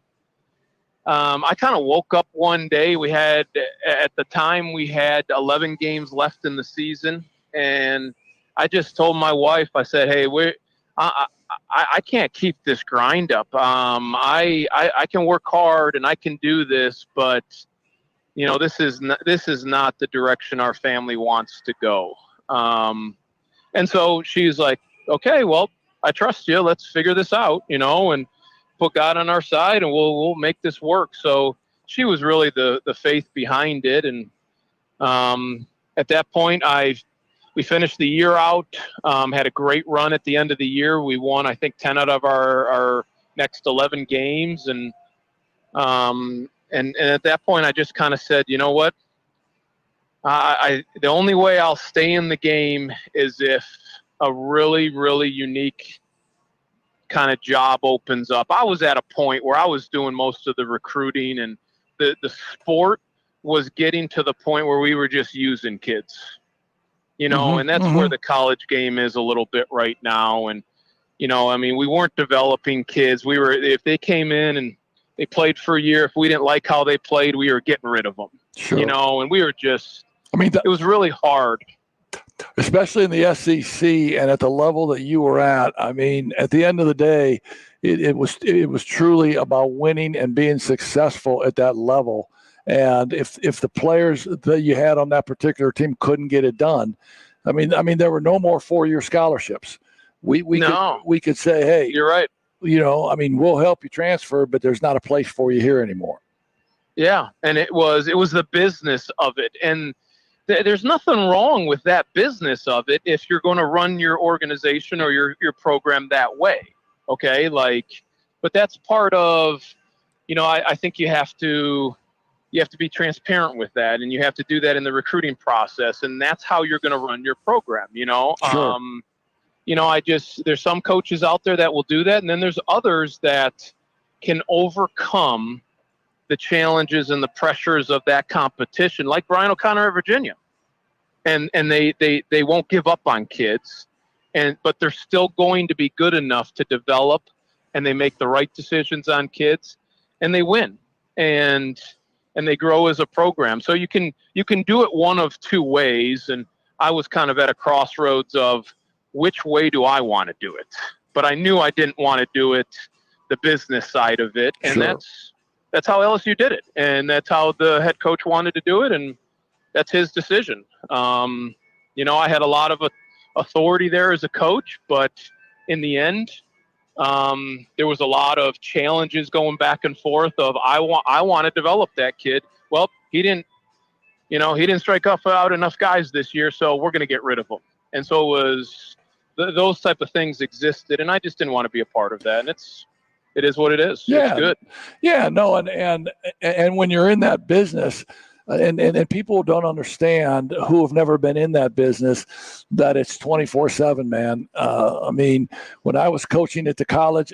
I kind of woke up one day. At the time we had 11 games left in the season, and I just told my wife, I said, "Hey, I can't keep this grind up. I can work hard and I can do this, but this is not the direction our family wants to go." And so she's like, "Okay, well, I trust you. Let's figure this out, and put God on our side, and we'll make this work." So she was really the faith behind it. And at that point, we finished the year out, had a great run at the end of the year. We won, I think, 10 out of our next 11 games. And at that point, I just kind of said, you know what? The only way I'll stay in the game is if a really, really unique kind of job opens up. I was at a point where I was doing most of the recruiting, and the sport was getting to the point where we were just using kids, and that's where the college game is a little bit right now. And, I mean, we weren't developing kids. If they came in and they played for a year, if we didn't like how they played, we were getting rid of them, and we were just, it was really hard. Especially in the SEC and at the level that you were at. I mean, at the end of the day, it was truly about winning and being successful at that level. And if the players that you had on that particular team couldn't get it done, I mean, there were no more 4-year scholarships. We could say, hey, you're right. I mean, we'll help you transfer, but there's not a place for you here anymore. Yeah, and it was the business of it, and there's nothing wrong with that business of it if you're going to run your organization or your program that way. Okay, but that's part of, I think you have to be transparent with that, and you have to do that in the recruiting process, and that's how you're going to run your program. Sure. There's some coaches out there that will do that, and then there's others that can overcome the challenges and the pressures of that competition, like Brian O'Connor at Virginia. And they won't give up on kids, but they're still going to be good enough to develop, and they make the right decisions on kids, and they win, and they grow as a program. So you can do it one of two ways, and I was kind of at a crossroads of which way do I want to do it. But I knew I didn't want to do it the business side of it, and Sure. that's how LSU did it, and that's how the head coach wanted to do it, and that's his decision. I had a lot of authority there as a coach, but in the end, there was a lot of challenges going back and forth of I want to develop that kid. Well, he didn't strike out enough guys this year, so we're going to get rid of him. And so it was those type of things existed, and I just didn't want to be a part of that. And it is what it is. Yeah. It's good. Yeah, no, and when you're in that business, and people don't understand who have never been in that business, that it's 24/7, man. I mean, when I was coaching at the college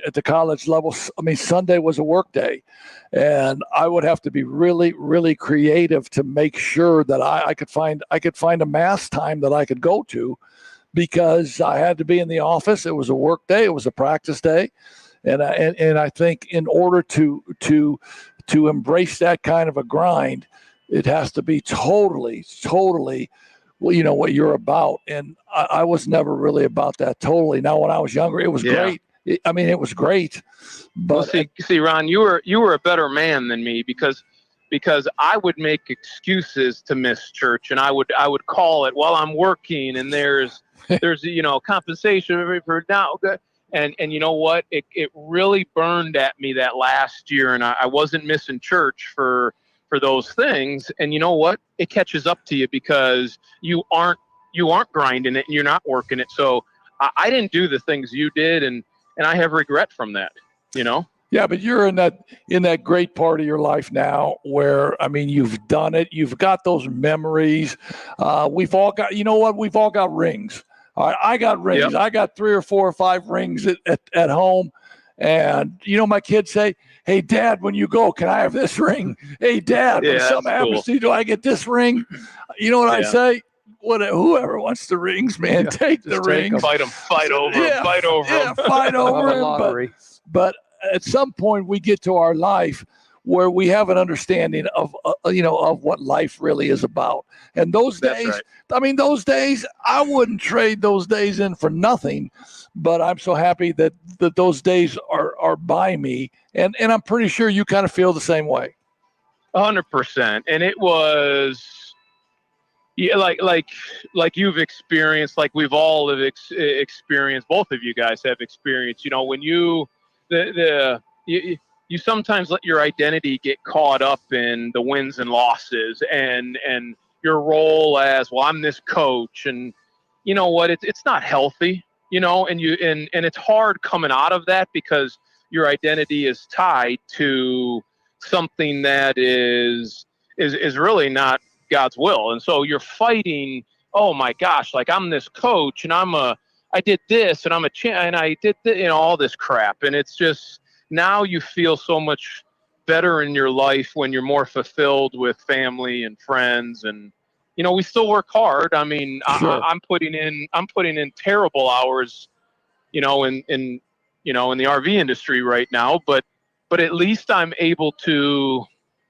level, I mean, Sunday was a work day, and I would have to be really, really creative to make sure that I could find a mass time that I could go to, because I had to be in the office. It was a work day. It was a practice day. And I think in order to embrace that kind of a grind, it has to be totally, what you're about. And I was never really about that totally. Now, when I was younger, it was great. It was great. But see, Ron, you were a better man than me because I would make excuses to miss church, and I would call it while I'm working, and there's compensation for now. And you know what? It really burned at me that last year, and I wasn't missing church for those things. And you know what? It catches up to you because you aren't grinding it and you're not working it. So I didn't do the things you did, and I have regret from that. Yeah, but you're in that great part of your life now where, I mean, you've done it. You've got those memories. We've all got, we've all got rings. All right, I got rings. Yep. I got 3 or 4 or 5 rings at home. And, my kids say, hey, Dad, when you go, can I have this ring? Hey, Dad, when Yeah, something that's happens cool. to you, do I get this ring? You know what I Yeah. say? Whoever wants the rings, man, Yeah, take the just take 'em. rings. Fight them. Fight over them. Yeah, Fight over Yeah, them. fight Love over a him. lottery. But at some point, we get to our life where we have an understanding of of what life really is about. And those That's days, right. I mean, those days, I wouldn't trade those days in for nothing. But I'm so happy that those days are by me, and I'm pretty sure you kind of feel the same way. 100%. And it was, yeah, like you've experienced, like we've all have experienced. Both of you guys have experienced. When you sometimes let your identity get caught up in the wins and losses, and your role as, well, I'm this coach, and you know what, it's not healthy, and it's hard coming out of that, because your identity is tied to something that is really not God's will. And so you're fighting, oh my gosh, like I'm this coach, and I did this, and I'm a and I did all this crap. And it's just, now you feel so much better in your life when you're more fulfilled with family and friends. And we still work hard. I mean, Sure. I'm putting in terrible hours, in the RV industry right now, but at least I'm able to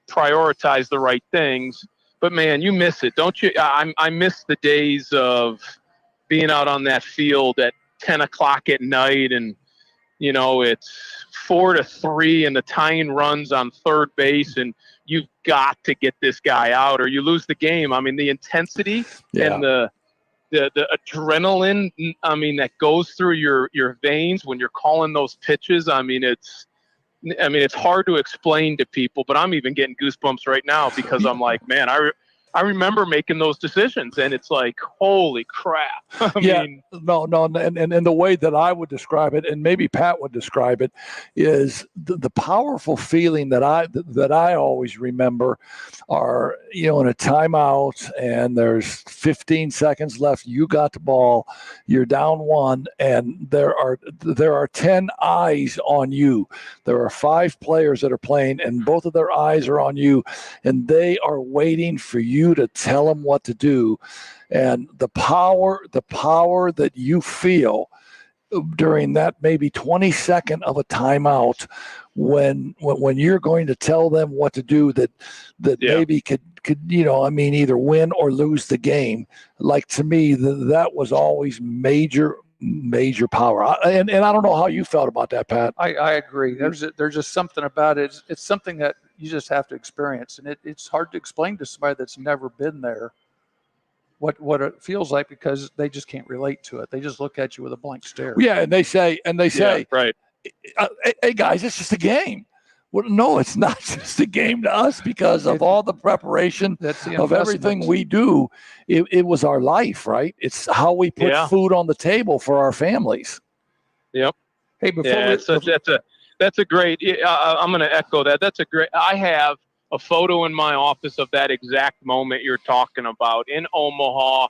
prioritize the right things. But man, you miss it, don't you? I miss the days of being out on that field at 10 o'clock at night, and it's 4-3, and the tying runs on third base, and you've got to get this guy out, or you lose the game. I mean, the intensity and the adrenaline, I mean, that goes through your veins when you're calling those pitches. I mean, it's hard to explain to people, but I'm even getting goosebumps right now, because I'm like, man, I remember making those decisions, and it's like, holy crap. I mean, no, and the way that I would describe it, and maybe Pat would describe it, is the powerful feeling that I always remember are, in a timeout, and there's 15 seconds left. You got the ball, you're down 1, and there are 10 eyes on you. There are 5 players that are playing, and both of their eyes are on you, and they are waiting for you to tell them what to do. And the power that you feel during that maybe 22nd of a timeout, when you're going to tell them what to do, that maybe could either win or lose the game. Like, to me, that was always major power. And I don't know how you felt about that, Pat. I agree. There's just something about it. It's something that you just have to experience, and it's hard to explain to somebody that's never been there what it feels like, because they just can't relate to it. They just look at you with a blank stare. Yeah, and they say, right. Hey guys, it's just a game. Well, no, it's not just a game to us, because of all the preparation of everything we do. It was our life, right? It's how we put food on the table for our families. Yep. Hey, that's a great. I'm going to echo that. That's a great. I have a photo in my office of that exact moment you're talking about in Omaha,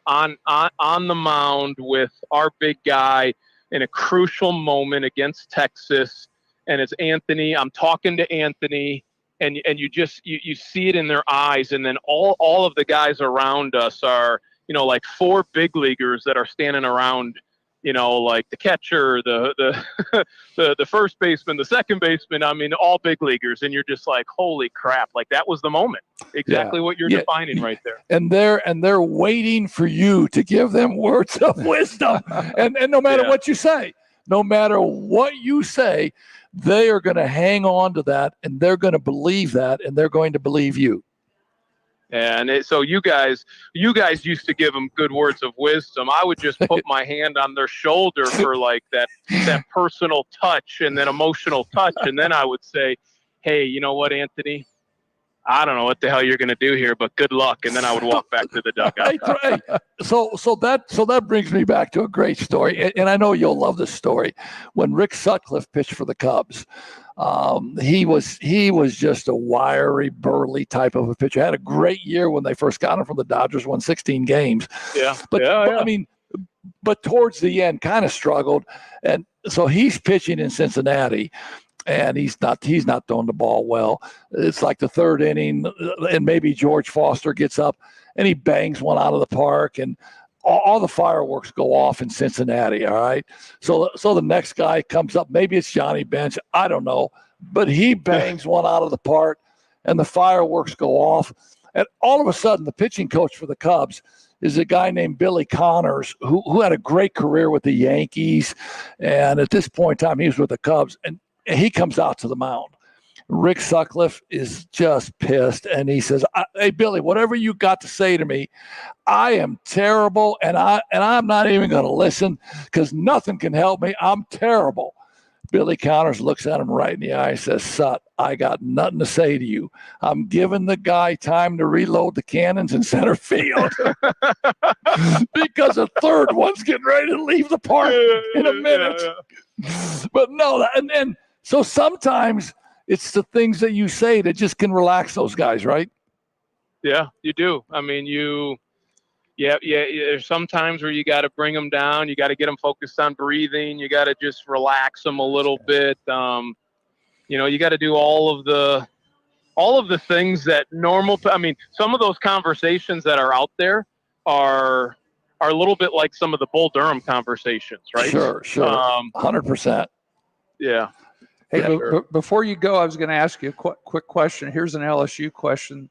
on the mound with our big guy in a crucial moment against Texas. And it's Anthony. I'm talking to Anthony, and you just you see it in their eyes. And then all of the guys around us are, like 4 big leaguers that are standing around, like the catcher, the first baseman, the second baseman. I mean, all big leaguers, and you're just like, holy crap! Like, that was the moment. Exactly what you're defining right there. And they're waiting for you to give them words of wisdom. and no matter what you say, they are going to hang on to that, and they're going to believe that, and they're going to believe you. And so you guys used to give them good words of wisdom. I would just put my hand on their shoulder for like that personal touch, and then emotional touch. And then I would say, hey, you know what, Anthony? I don't know what the hell you're going to do here, but good luck. And then I would walk back to the dugout. So that brings me back to a great story. And I know you'll love this story. When Rick Sutcliffe pitched for the Cubs, he was just a wiry, burly type of a pitcher. Had a great year when they first got him from the Dodgers, won 16 games. But I mean, but towards the end kind of struggled. And so he's pitching in Cincinnati, and he's not throwing the ball well. It's like the third inning, and maybe George Foster gets up and he bangs one out of the park, and all the fireworks go off in Cincinnati. All right. So the next guy comes up. Maybe it's Johnny Bench. I don't know. But he bangs one out of the park, and the fireworks go off. And all of a sudden, the pitching coach for the Cubs is a guy named Billy Connors, who had a great career with the Yankees. And at this point in time, he was with the Cubs. And he comes out to the mound. Rick Sutcliffe is just pissed, and he says, "Hey, Billy, whatever you got to say to me, I am terrible, and I'm not even going to listen because nothing can help me. I'm terrible." Billy Connors looks at him right in the eye and says, "Sut, I got nothing to say to you. I'm giving the guy time to reload the cannons in center field because the third one's getting ready to leave the park in a minute." But no, and so sometimes it's the things that you say that just can relax those guys, right? Yeah, you do. I mean, there's some times where you got to bring them down. You got to get them focused on breathing. You got to just relax them a little bit. You got to do all of the things that normal. I mean, some of those conversations that are out there are a little bit like some of the Bull Durham conversations, right? Sure. 100%. Yeah. Hey, Yeah, before you go, I was going to ask you a quick question. Here's an LSU question.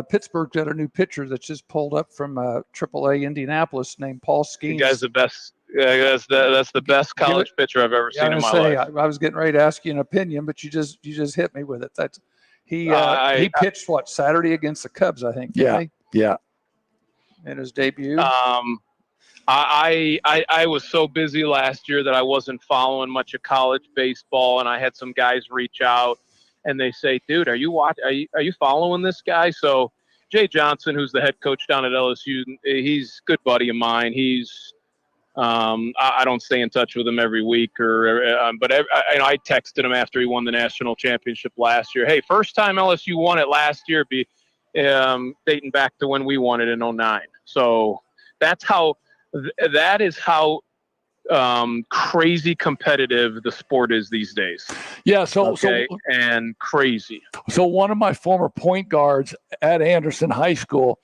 Pittsburgh's got a new pitcher that's just pulled up from AAA Indianapolis named Paul Skeens. The guy's the best. Yeah, that's the best college pitcher I've ever seen in my life. I was getting ready to ask you an opinion, but you just hit me with it. That's he pitched Saturday against the Cubs, I think. Yeah. In his debut. I was so busy last year that I wasn't following much of college baseball, and I had some guys reach out, and they say, "Dude, are you following this guy?" So Jay Johnson, who's the head coach down at LSU, he's a good buddy of mine. He's I don't stay in touch with him every week, but I texted him after he won the national championship last year. Hey, first time LSU won it last year, dating back to when we won it in 2009. So that is how crazy competitive the sport is these days. Yeah. And crazy. So one of my former point guards at Anderson High School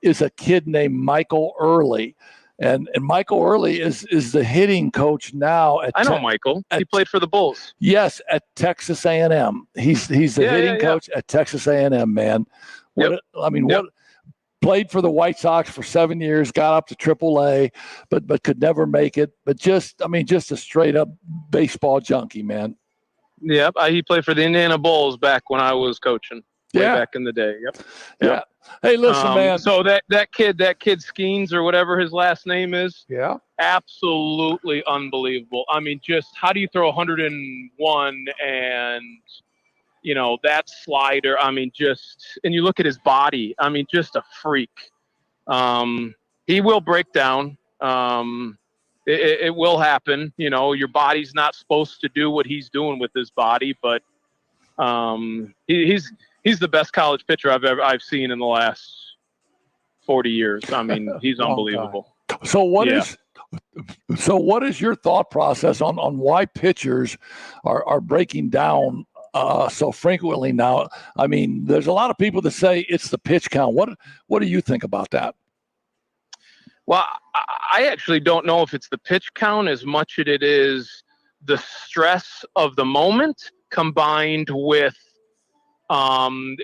is a kid named Michael Early. And Michael Early is the hitting coach now. I know Michael. He played for the Bulls. Yes, at Texas A&M. He's the hitting coach at Texas A&M, man. Played for the White Sox for 7 years, got up to AAA, but could never make it. But just a straight up baseball junkie, man. Yep, he played for the Indiana Bulls back when I was coaching. Way back in the day. Yep. Yeah. Hey, listen, man. So that kid Skeens or whatever his last name is. Yeah. Absolutely unbelievable. I mean, just how do you throw 101 and that slider? I mean, and you look at his body. I mean, just a freak. He will break down. It will happen. Your body's not supposed to do what he's doing with his body, but he's the best college pitcher I've seen in the last 40 years. I mean, he's unbelievable. So what is your thought process on why pitchers are breaking down so frequently now? I mean, there's a lot of people that say it's the pitch count. What do you think about that? Well, I actually don't know if it's the pitch count as much as it is the stress of the moment combined with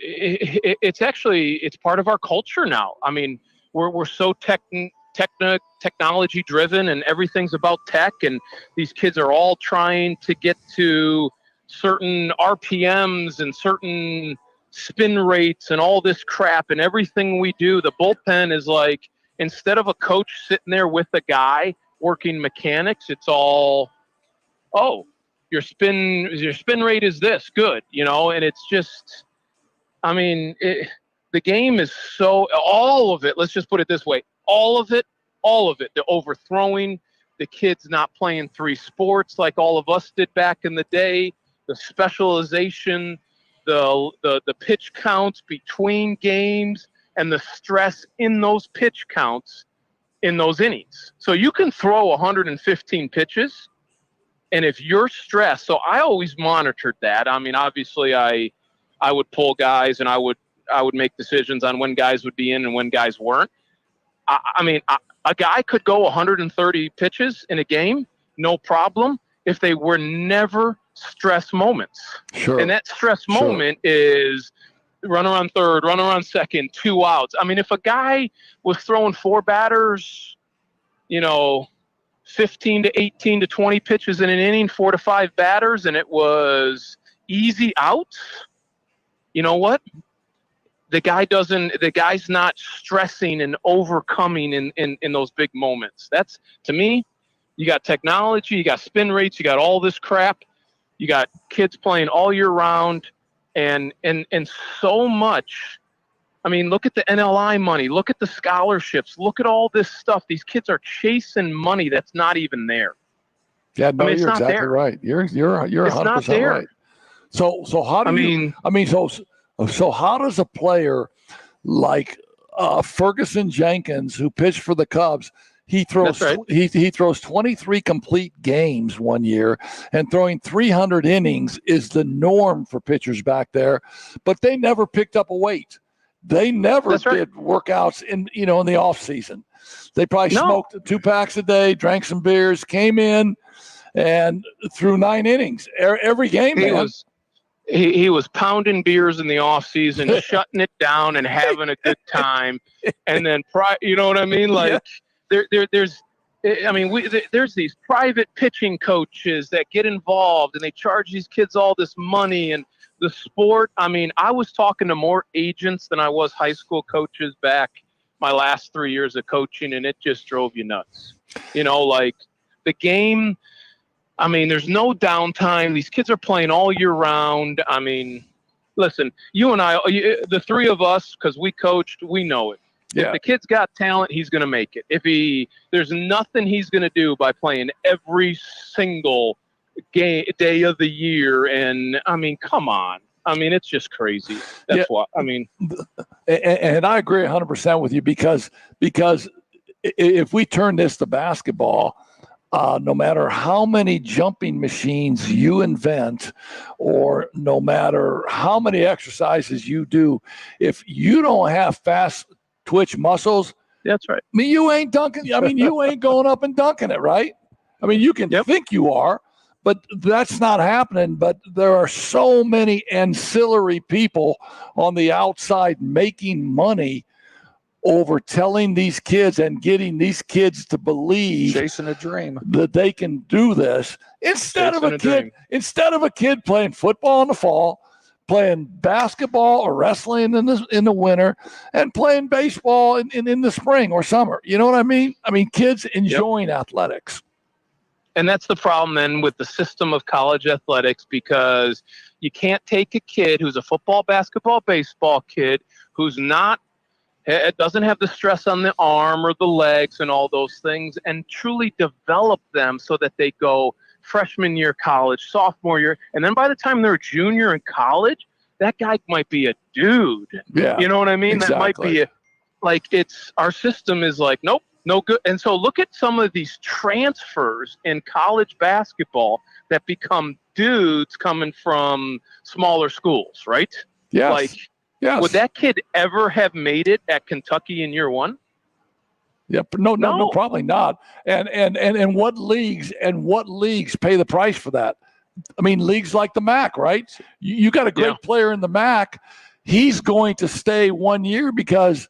it's part of our culture now. I mean, we're so technology driven, and everything's about tech, and these kids are all trying to get to certain RPMs and certain spin rates and all this crap, and everything we do, the bullpen is like, instead of a coach sitting there with a guy working mechanics, it's all, your spin rate is this good, and it's just, I mean, the game is all of it. Let's just put it this way. All of it, the overthrowing, the kids not playing 3 sports like all of us did back in the day, the specialization, the pitch counts between games, and the stress in those pitch counts in those innings. So you can throw 115 pitches, and if you're stressed, so I always monitored that. I mean, obviously I would pull guys, and I would make decisions on when guys would be in and when guys weren't. A guy could go 130 pitches in a game, no problem, if they were never stress moments. Sure. And that stress moment is run around third, run around second, 2 outs. I mean, if a guy was throwing 4 batters, 15 to 18 to 20 pitches in an inning, 4 to 5 batters, and it was easy outs, you know what? The guy's not stressing and overcoming in those big moments. That's, to me, you got technology, you got spin rates, you got all this crap, you got kids playing all year round, and so much. I mean, look at the NLI money, look at the scholarships, look at all this stuff. These kids are chasing money that's not even there. Yeah, no, you're exactly there. right. You're 100% right. So how do So how does a player like Ferguson Jenkins, who pitched for the Cubs, he throws he throws 23 complete games one year, and throwing 300 innings is the norm for pitchers back there, but they never picked up a weight. They never did workouts in the off season. They probably smoked 2 packs a day, drank some beers, came in, and threw 9 innings every game. He was pounding beers in the off season, shutting it down and having a good time. And then, you know what I mean? Like there's these private pitching coaches that get involved, and they charge these kids all this money. And the sport, I mean, I was talking to more agents than I was high school coaches back my last 3 years of coaching, and it just drove you nuts. Like the game, I mean, there's no downtime. These kids are playing all year round. I mean, listen, you and I, the 3 of us, because we coached, we know it. Yeah. If the kid's got talent, he's going to make it. There's nothing he's going to do by playing every single day of the year. And I mean, come on. I mean, it's just crazy. That's what I mean. And I agree 100% with you because if we turn this to basketball, no matter how many jumping machines you invent, or no matter how many exercises you do, if you don't have fast twitch muscles, that's right. I mean, you ain't dunking. I mean, you ain't going up and dunking it, right? I mean, you can think you are, but that's not happening. But there are so many ancillary people on the outside making money over telling these kids and getting these kids to believe, chasing a dream, that they can do this instead of a kid playing football in the fall, playing basketball or wrestling in the winter, and playing baseball in the spring or summer. You know what I mean? I mean, kids enjoying athletics. And that's the problem then with the system of college athletics, because you can't take a kid who's a football, basketball, baseball kid who's it doesn't have the stress on the arm or the legs and all those things, and truly develop them so that they go freshman year college, sophomore year, and then by the time they're a junior in college, that guy might be a dude. Yeah, you know what I mean? Exactly. That might be our system is like, nope, no good. And so look at some of these transfers in college basketball that become dudes coming from smaller schools, right? Yes. Yes. Would that kid ever have made it at Kentucky in year 1? Yeah, no, probably not. And what leagues pay the price for that? I mean, leagues like the MAC, right? You got a great player in the MAC. He's going to stay 1 year because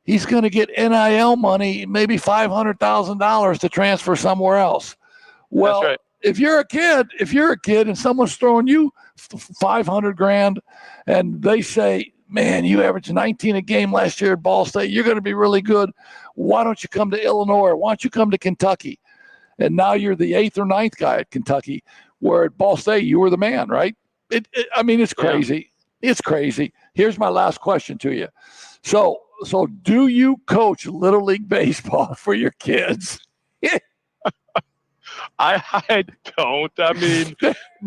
he's going to get NIL money, maybe $500,000 to transfer somewhere else. Well, that's right. If you're a kid and someone's throwing you $500,000 and they say, man, you averaged 19 a game last year at Ball State, you're going to be really good. Why don't you come to Illinois? Or why don't you come to Kentucky? And now you're the 8th or 9th guy at Kentucky, where at Ball State you were the man, right? I mean, it's crazy. Yeah. It's crazy. Here's my last question to you. So do you coach Little League Baseball for your kids? I don't. I mean,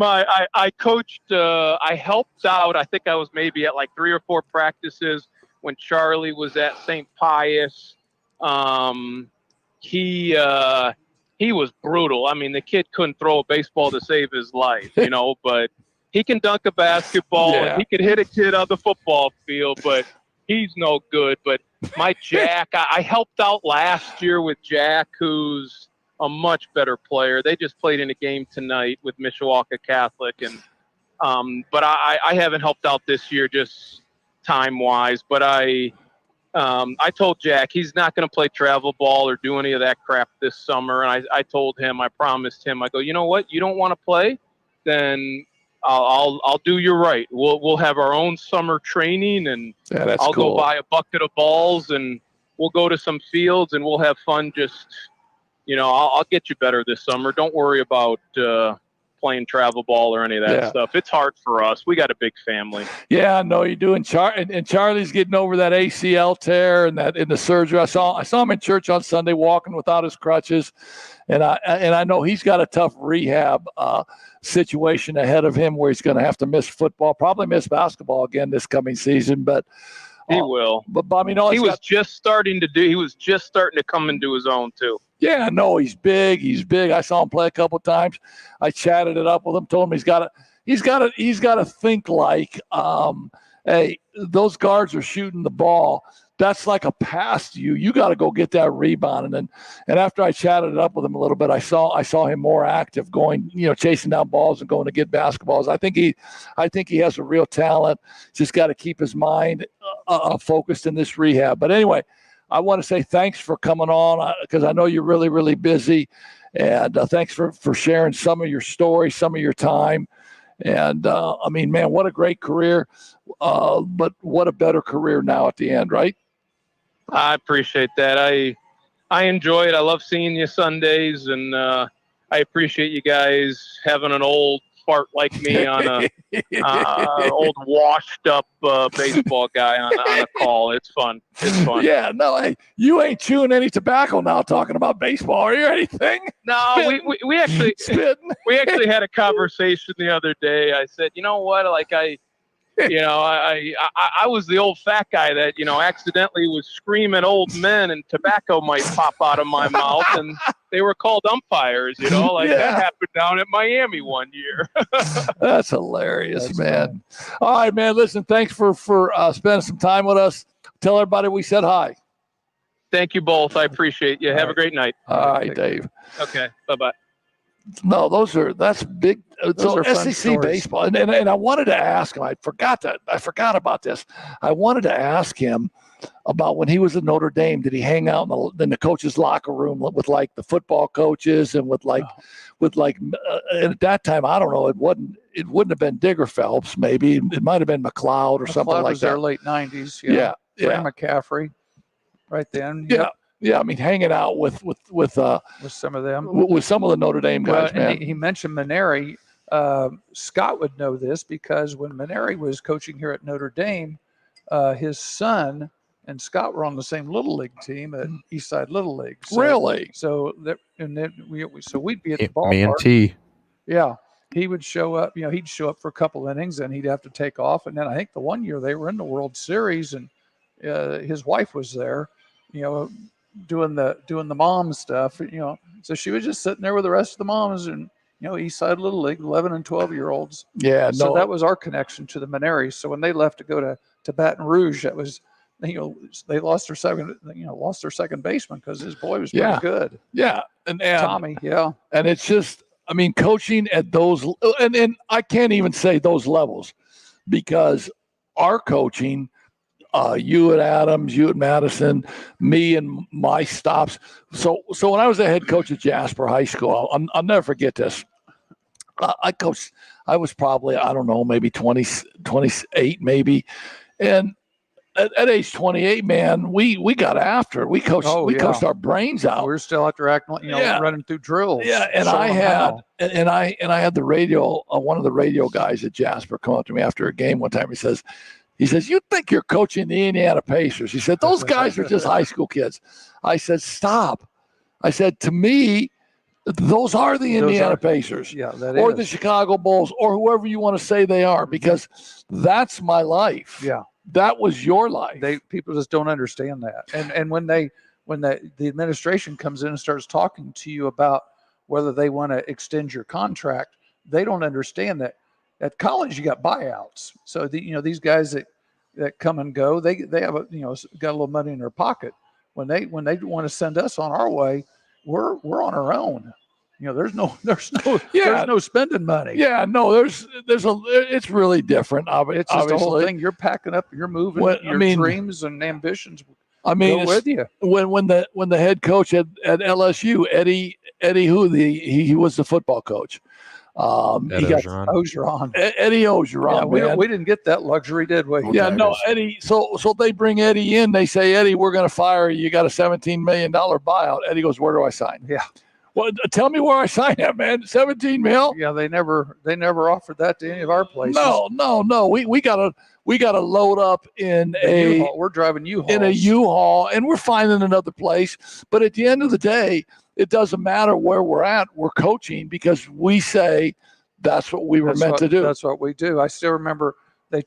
I coached. I helped out. I think I was maybe at like 3 or 4 practices when Charlie was at St. Pius. he was brutal. I mean, the kid couldn't throw a baseball to save his life, you know, but he can dunk a basketball and he could hit a kid on the football field, but he's no good. But my Jack, I helped out last year with Jack, who's a much better player. They just played in a game tonight with Mishawaka Catholic, and but I haven't helped out this year just time-wise. But I told Jack he's not going to play travel ball or do any of that crap this summer. And I told him, I promised him, I go, you know what? You don't want to play? Then I'll do you right. We'll have our own summer training, and I'll go buy a bucket of balls, and we'll go to some fields, and we'll have fun. Just, you know, I'll get you better this summer. Don't worry about playing travel ball or any of that stuff. It's hard for us. We got a big family. Yeah, no, you do. And Charlie's getting over that ACL tear and that in the surgery. I saw him in church on Sunday walking without his crutches, and I know he's got a tough rehab situation ahead of him where he's going to have to miss football, probably miss basketball again this coming season. But he will. But I mean, he was just starting to come into his own too. Yeah, no, he's big. He's big. I saw him play a couple of times. I chatted it up with him. Told him he's got to think like, hey, those guards are shooting the ball. That's like a pass to you. You got to go get that rebound. And after I chatted it up with him a little bit, I saw him more active, going, you know, chasing down balls and going to get basketballs. I think he has a real talent. Just got to keep his mind focused in this rehab. But anyway, I want to say thanks for coming on because I know you're really, really busy. And thanks for sharing some of your story, some of your time. And, I mean, man, what a great career. But what a better career now at the end, right? I appreciate that. I enjoy it. I love seeing you Sundays. And I appreciate you guys having an old fart like me on a old washed up baseball guy on a call. It's fun. Yeah, no, hey, you ain't chewing any tobacco now talking about baseball, are you, or anything? No, we actually had a conversation the other day. I said, you know what, like I was the old fat guy that, you know, accidentally was screaming old men and tobacco might pop out of my mouth, and they were called umpires, you know, like that happened down at Miami one year. That's hilarious, man. Fun. All right, man. Listen, thanks for spending some time with us. Tell everybody we said hi. Thank you both. I appreciate you. Have a great night. All right, Dave. Okay. Bye-bye. No, that's big. So SEC baseball, and I wanted to ask him. I forgot about this. I wanted to ask him about when he was at Notre Dame. Did he hang out in the coach's locker room with like the football coaches and with and at that time, I don't know. It wouldn't have been Digger Phelps. Maybe it might have been McLeod or something like was that. Their late 90s. Yeah. Ray McCaffrey, right then. Yeah. Yep. Yeah, I mean, hanging out with some of them, with some of the Notre Dame guys, man. And he mentioned Maneri. Scott would know this because when Maneri was coaching here at Notre Dame, his son and Scott were on the same Little League team at Eastside Little League. So, really? So we'd be at the ballpark. Me and T. Yeah, he would show up. You know, he'd show up for a couple innings, and he'd have to take off. And then I think the one year they were in the World Series, and his wife was there. You know, doing the mom stuff, you know, so she was just sitting there with the rest of the moms and, you know, Eastside Little League, 11 and 12-year-olds. Yeah. So that was our connection to the Maneris. So when they left to go to Baton Rouge, that was, you know, they lost their second baseman because his boy was pretty good. Yeah. And Tommy. Yeah. And it's just, I mean, coaching at those, and I can't even say those levels because our coaching, you at Adams, you at Madison, me and my stops. So when I was the head coach at Jasper High School, I'll never forget this. I coached, I was probably, I don't know, maybe 28 maybe. And at age 28, man, we got after it. We coached our brains out. We were still out there acting, you know, running through drills. Yeah, and I had the radio, one of the radio guys at Jasper come up to me after a game one time. He says, you think you're coaching the Indiana Pacers? He said, those guys are just high school kids. I said, stop. I said, to me, those are the Indiana Pacers. Yeah, or the Chicago Bulls or whoever you want to say they are, because that's my life. Yeah. That was your life. People just don't understand that. And when when the administration comes in and starts talking to you about whether they want to extend your contract, they don't understand that at college you got buyouts. So these guys that come and go, they have got a little money in their pocket. When they want to send us on our way, we're on our own. There's no spending money. Yeah, no, it's really different. It's just the whole thing. You're packing up, you're moving your dreams and ambitions. Go with you. When the head coach at LSU, Eddie he was the football coach. He got Ogeron. Eddie Ogeron. Yeah, we didn't get that luxury, did we? Yeah, no, Eddie. So they bring Eddie in. They say, Eddie, we're going to fire you. You got a $17 million buyout. Eddie goes, where do I sign? Yeah. Well, tell me where I sign that, man. 17 mil. Yeah, they never offered that to any of our places. No. We gotta load up in U-Haul. We're driving U-Hauls. In a U-Haul, and we're finding another place. But at the end of the day, it doesn't matter where we're at. We're coaching because we say that's what we were meant to do. That's what we do. I still remember I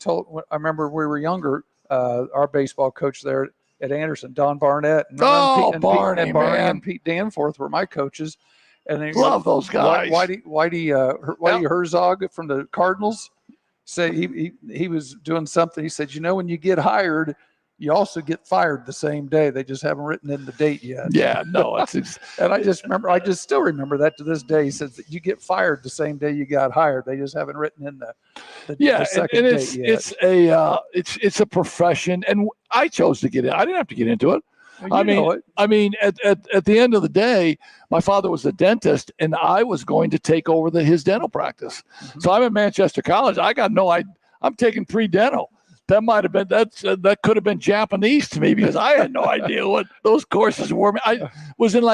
remember we were younger. Our baseball coach there at Anderson, Don Barnett, and Barney and Pete Danforth were my coaches, and they love those guys. Whitey Herzog from the Cardinals said he was doing something. He said, when you get hired, you also get fired the same day. They just haven't written in the date yet. Yeah, no, and I still remember that to this day. He says that you get fired the same day you got hired. They just haven't written in the second date yet. It's a profession, and I chose to get in. I didn't have to get into it. I mean, at the end of the day, my father was a dentist, and I was going to take over his dental practice. Mm-hmm. So I'm at Manchester College. I got I'm taking pre-dental. That might have been that could have been Japanese to me because I had no idea what those courses were. I was in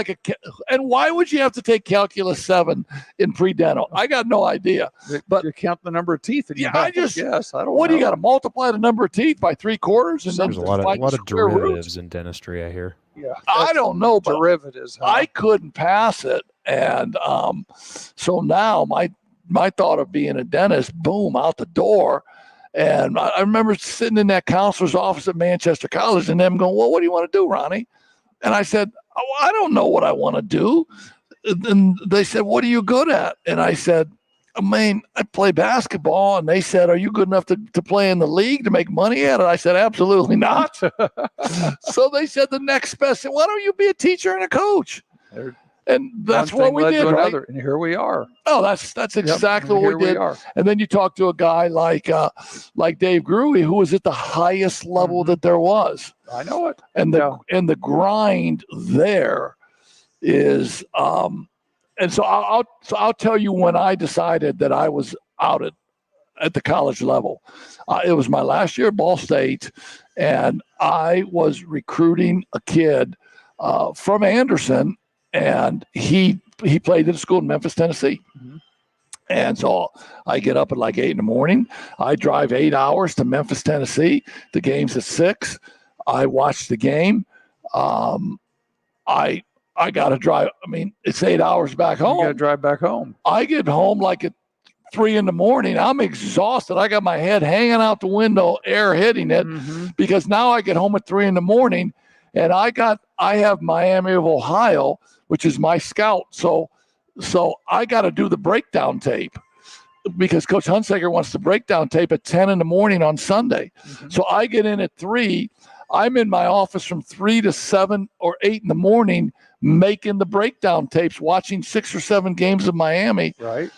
and why would you have to take Calculus 7 in pre-dental? I got no idea. But you count the number of teeth. I don't know. Do you got to multiply the number of teeth by 3/4? And there's a lot of derivatives in dentistry, I hear. Yeah, I don't know, but derivatives. I couldn't pass it, and so now my thought of being a dentist, boom, out the door. And I remember sitting in that counselor's office at Manchester College and them going, well, what do you want to do, Ronnie? And I said, I don't know what I want to do. And they said, what are you good at? And I said, I play basketball. And they said, are you good enough to play in the league to make money at it? I said, absolutely not. So they said the next best thing, why don't you be a teacher and a coach? And that's what we did, right? And here we are. Oh, that's exactly what we did. And then you talk to a guy like Dave Gruey, who was at the highest level that there was. I know it. And the grind there is, and so I'll tell you when I decided that I was out at the college level. It was my last year at Ball State, and I was recruiting a kid from Anderson. And he played at a school in Memphis, Tennessee. Mm-hmm. And so I get up at 8 a.m. I drive 8 hours to Memphis, Tennessee. The game's at 6. I watch the game. I got to drive. It's 8 hours back home. You got to drive back home. I get home at 3 a.m. I'm exhausted. I got my head hanging out the window, air hitting it, because now I get home at 3 a.m. and I have Miami of Ohio, which is my scout. So I got to do the breakdown tape because Coach Hunsaker wants the breakdown tape at 10 a.m. on Sunday. Mm-hmm. So I get in at 3. I'm in my office from 3 to 7 or 8 in the morning making the breakdown tapes, watching 6 or 7 games of Miami. Right.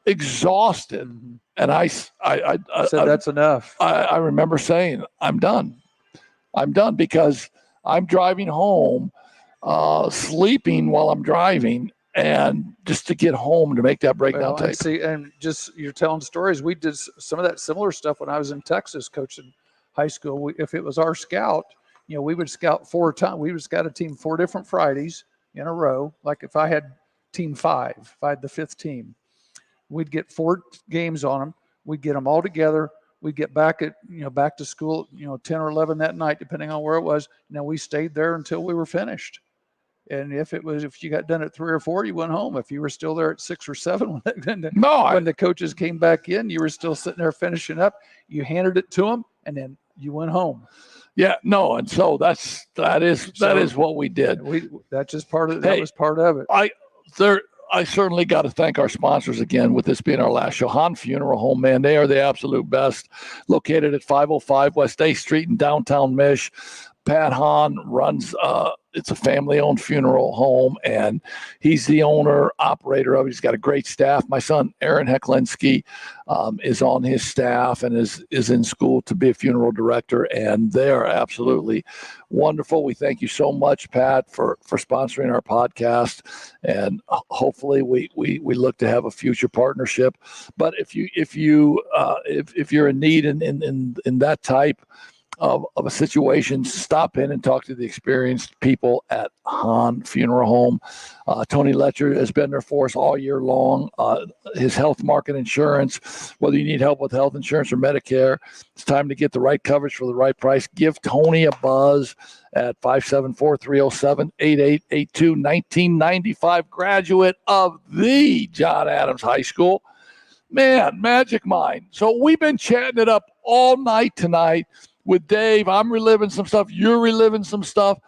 Exhausted. Mm-hmm. And I said, that's enough. I remember saying, I'm done because I'm driving home, sleeping while I'm driving, and just to get home to make that breakdown tape. See, and just you're telling stories. We did some of that similar stuff when I was in Texas coaching high school. If it was our scout, we would scout 4 times. We would scout a team 4 different Fridays in a row. Like if I had team 5, if I had the 5th team, we'd get 4 games on them. We'd get them all together. We get back back to school, 10 or 11 that night, depending on where it was. We stayed there until we were finished. And if you got done at 3 or 4, you went home. If you were still there at 6 or 7, when the coaches came back in, you were still sitting there finishing up. You handed it to them, and then you went home. Yeah, no, and so that is what we did. That's just part of Hey, that was part of it. I certainly got to thank our sponsors again, with this being our last show. Han Funeral Home, man, they are the absolute best. Located at 505 West A Street in downtown Mish. Pat Hahn runs, it's a family-owned funeral home, and he's the owner, operator of it. He's got a great staff. My son, Aaron Hecklinski, is on his staff and is in school to be a funeral director, and they are absolutely wonderful. We thank you so much, Pat, for sponsoring our podcast, and hopefully we look to have a future partnership. But if you're in need in that type of a situation, stop in and talk to the experienced people at Han Funeral Home. Tony Letcher has been there for us all year long. His health market insurance, whether you need help with health insurance or Medicare, it's time to get the right coverage for the right price. Give Tony a buzz at 574-307-8882. 1995 graduate of the John Adams High School. Man, Magic Mind. So we've been chatting it up all night tonight with Dave. I'm reliving some stuff. You're reliving some stuff.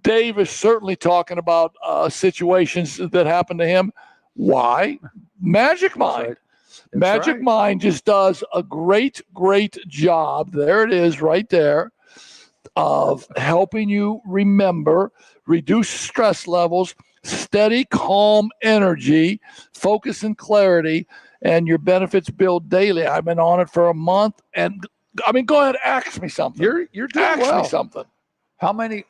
Dave is certainly talking about situations that happened to him. Why? Magic Mind. Magic Mind just does a great job. There it is right there, of helping you remember, reduce stress levels, steady, calm energy, focus and clarity, and your benefits build daily. I've been on it for a month, and I mean, go ahead, ask me something. You're doing ask well. me something. How many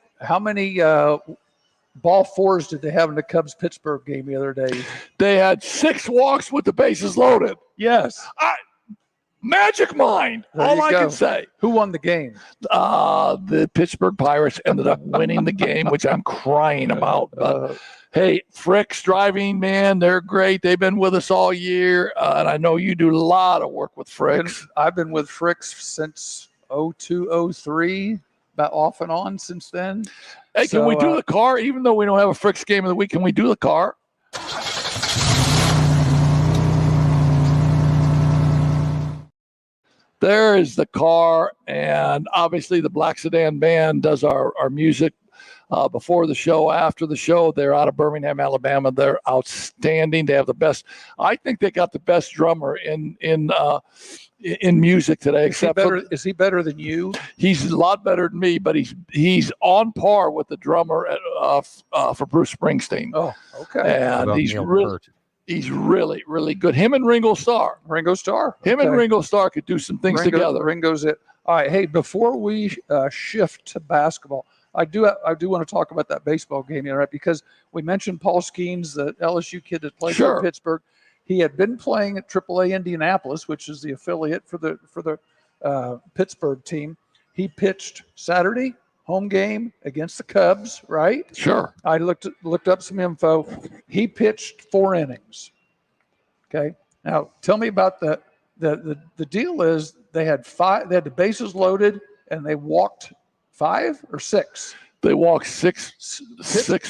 ball fours did they have in the Cubs Pittsburgh game the other day? They had 6 walks with the bases loaded. Yes. Magic Mind. All I can say. Who won the game? The Pittsburgh Pirates ended up winning the game, which I'm crying about. But hey, Frick's driving, man, they're great. They've been with us all year, and I know you do a lot of work with Frick's. I've been with Frick's since 02, 03, about off and on since then. Hey, can we do the car? Even though we don't have a Frick's game of the week, can we do the car? There is the car, and obviously the Black Sedan Band does our music before the show, after the show. They're out of Birmingham, Alabama. They're outstanding. They have the best. I think they got the best drummer in music today. Is he better than you? He's a lot better than me, but he's on par with the drummer for Bruce Springsteen. Oh, okay. And he's really good. Him and Ringo Starr. Him and Ringo Starr could do some things together. Ringo's it. All right. Hey, before we shift to basketball, I do want to talk about that baseball game, right? Because we mentioned Paul Skeens, the LSU kid that played for Pittsburgh. He had been playing at AAA Indianapolis, which is the affiliate for the Pittsburgh team. He pitched Saturday, home game against the Cubs, right? Sure. I looked up some info. He pitched 4 innings. Okay. Now tell me about the deal is they had the bases loaded and they walked 5 or 6. They walked six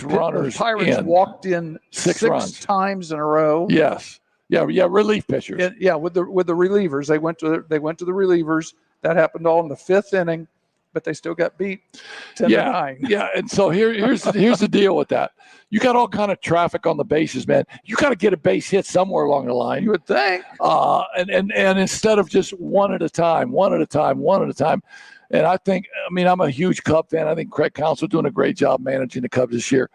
runners. The Pirates walked in 6 times in a row. Yes. Yeah. Relief pitchers. With the relievers. They went to the relievers. That happened all in the 5th inning, but they still got beat 10-9. Yeah. And so here's the deal with that. You got all kind of traffic on the bases, man. You got to get a base hit somewhere along the line. You would think. And instead of just one at a time. And I'm a huge Cub fan. I think Craig Counsell doing a great job managing the Cubs this year.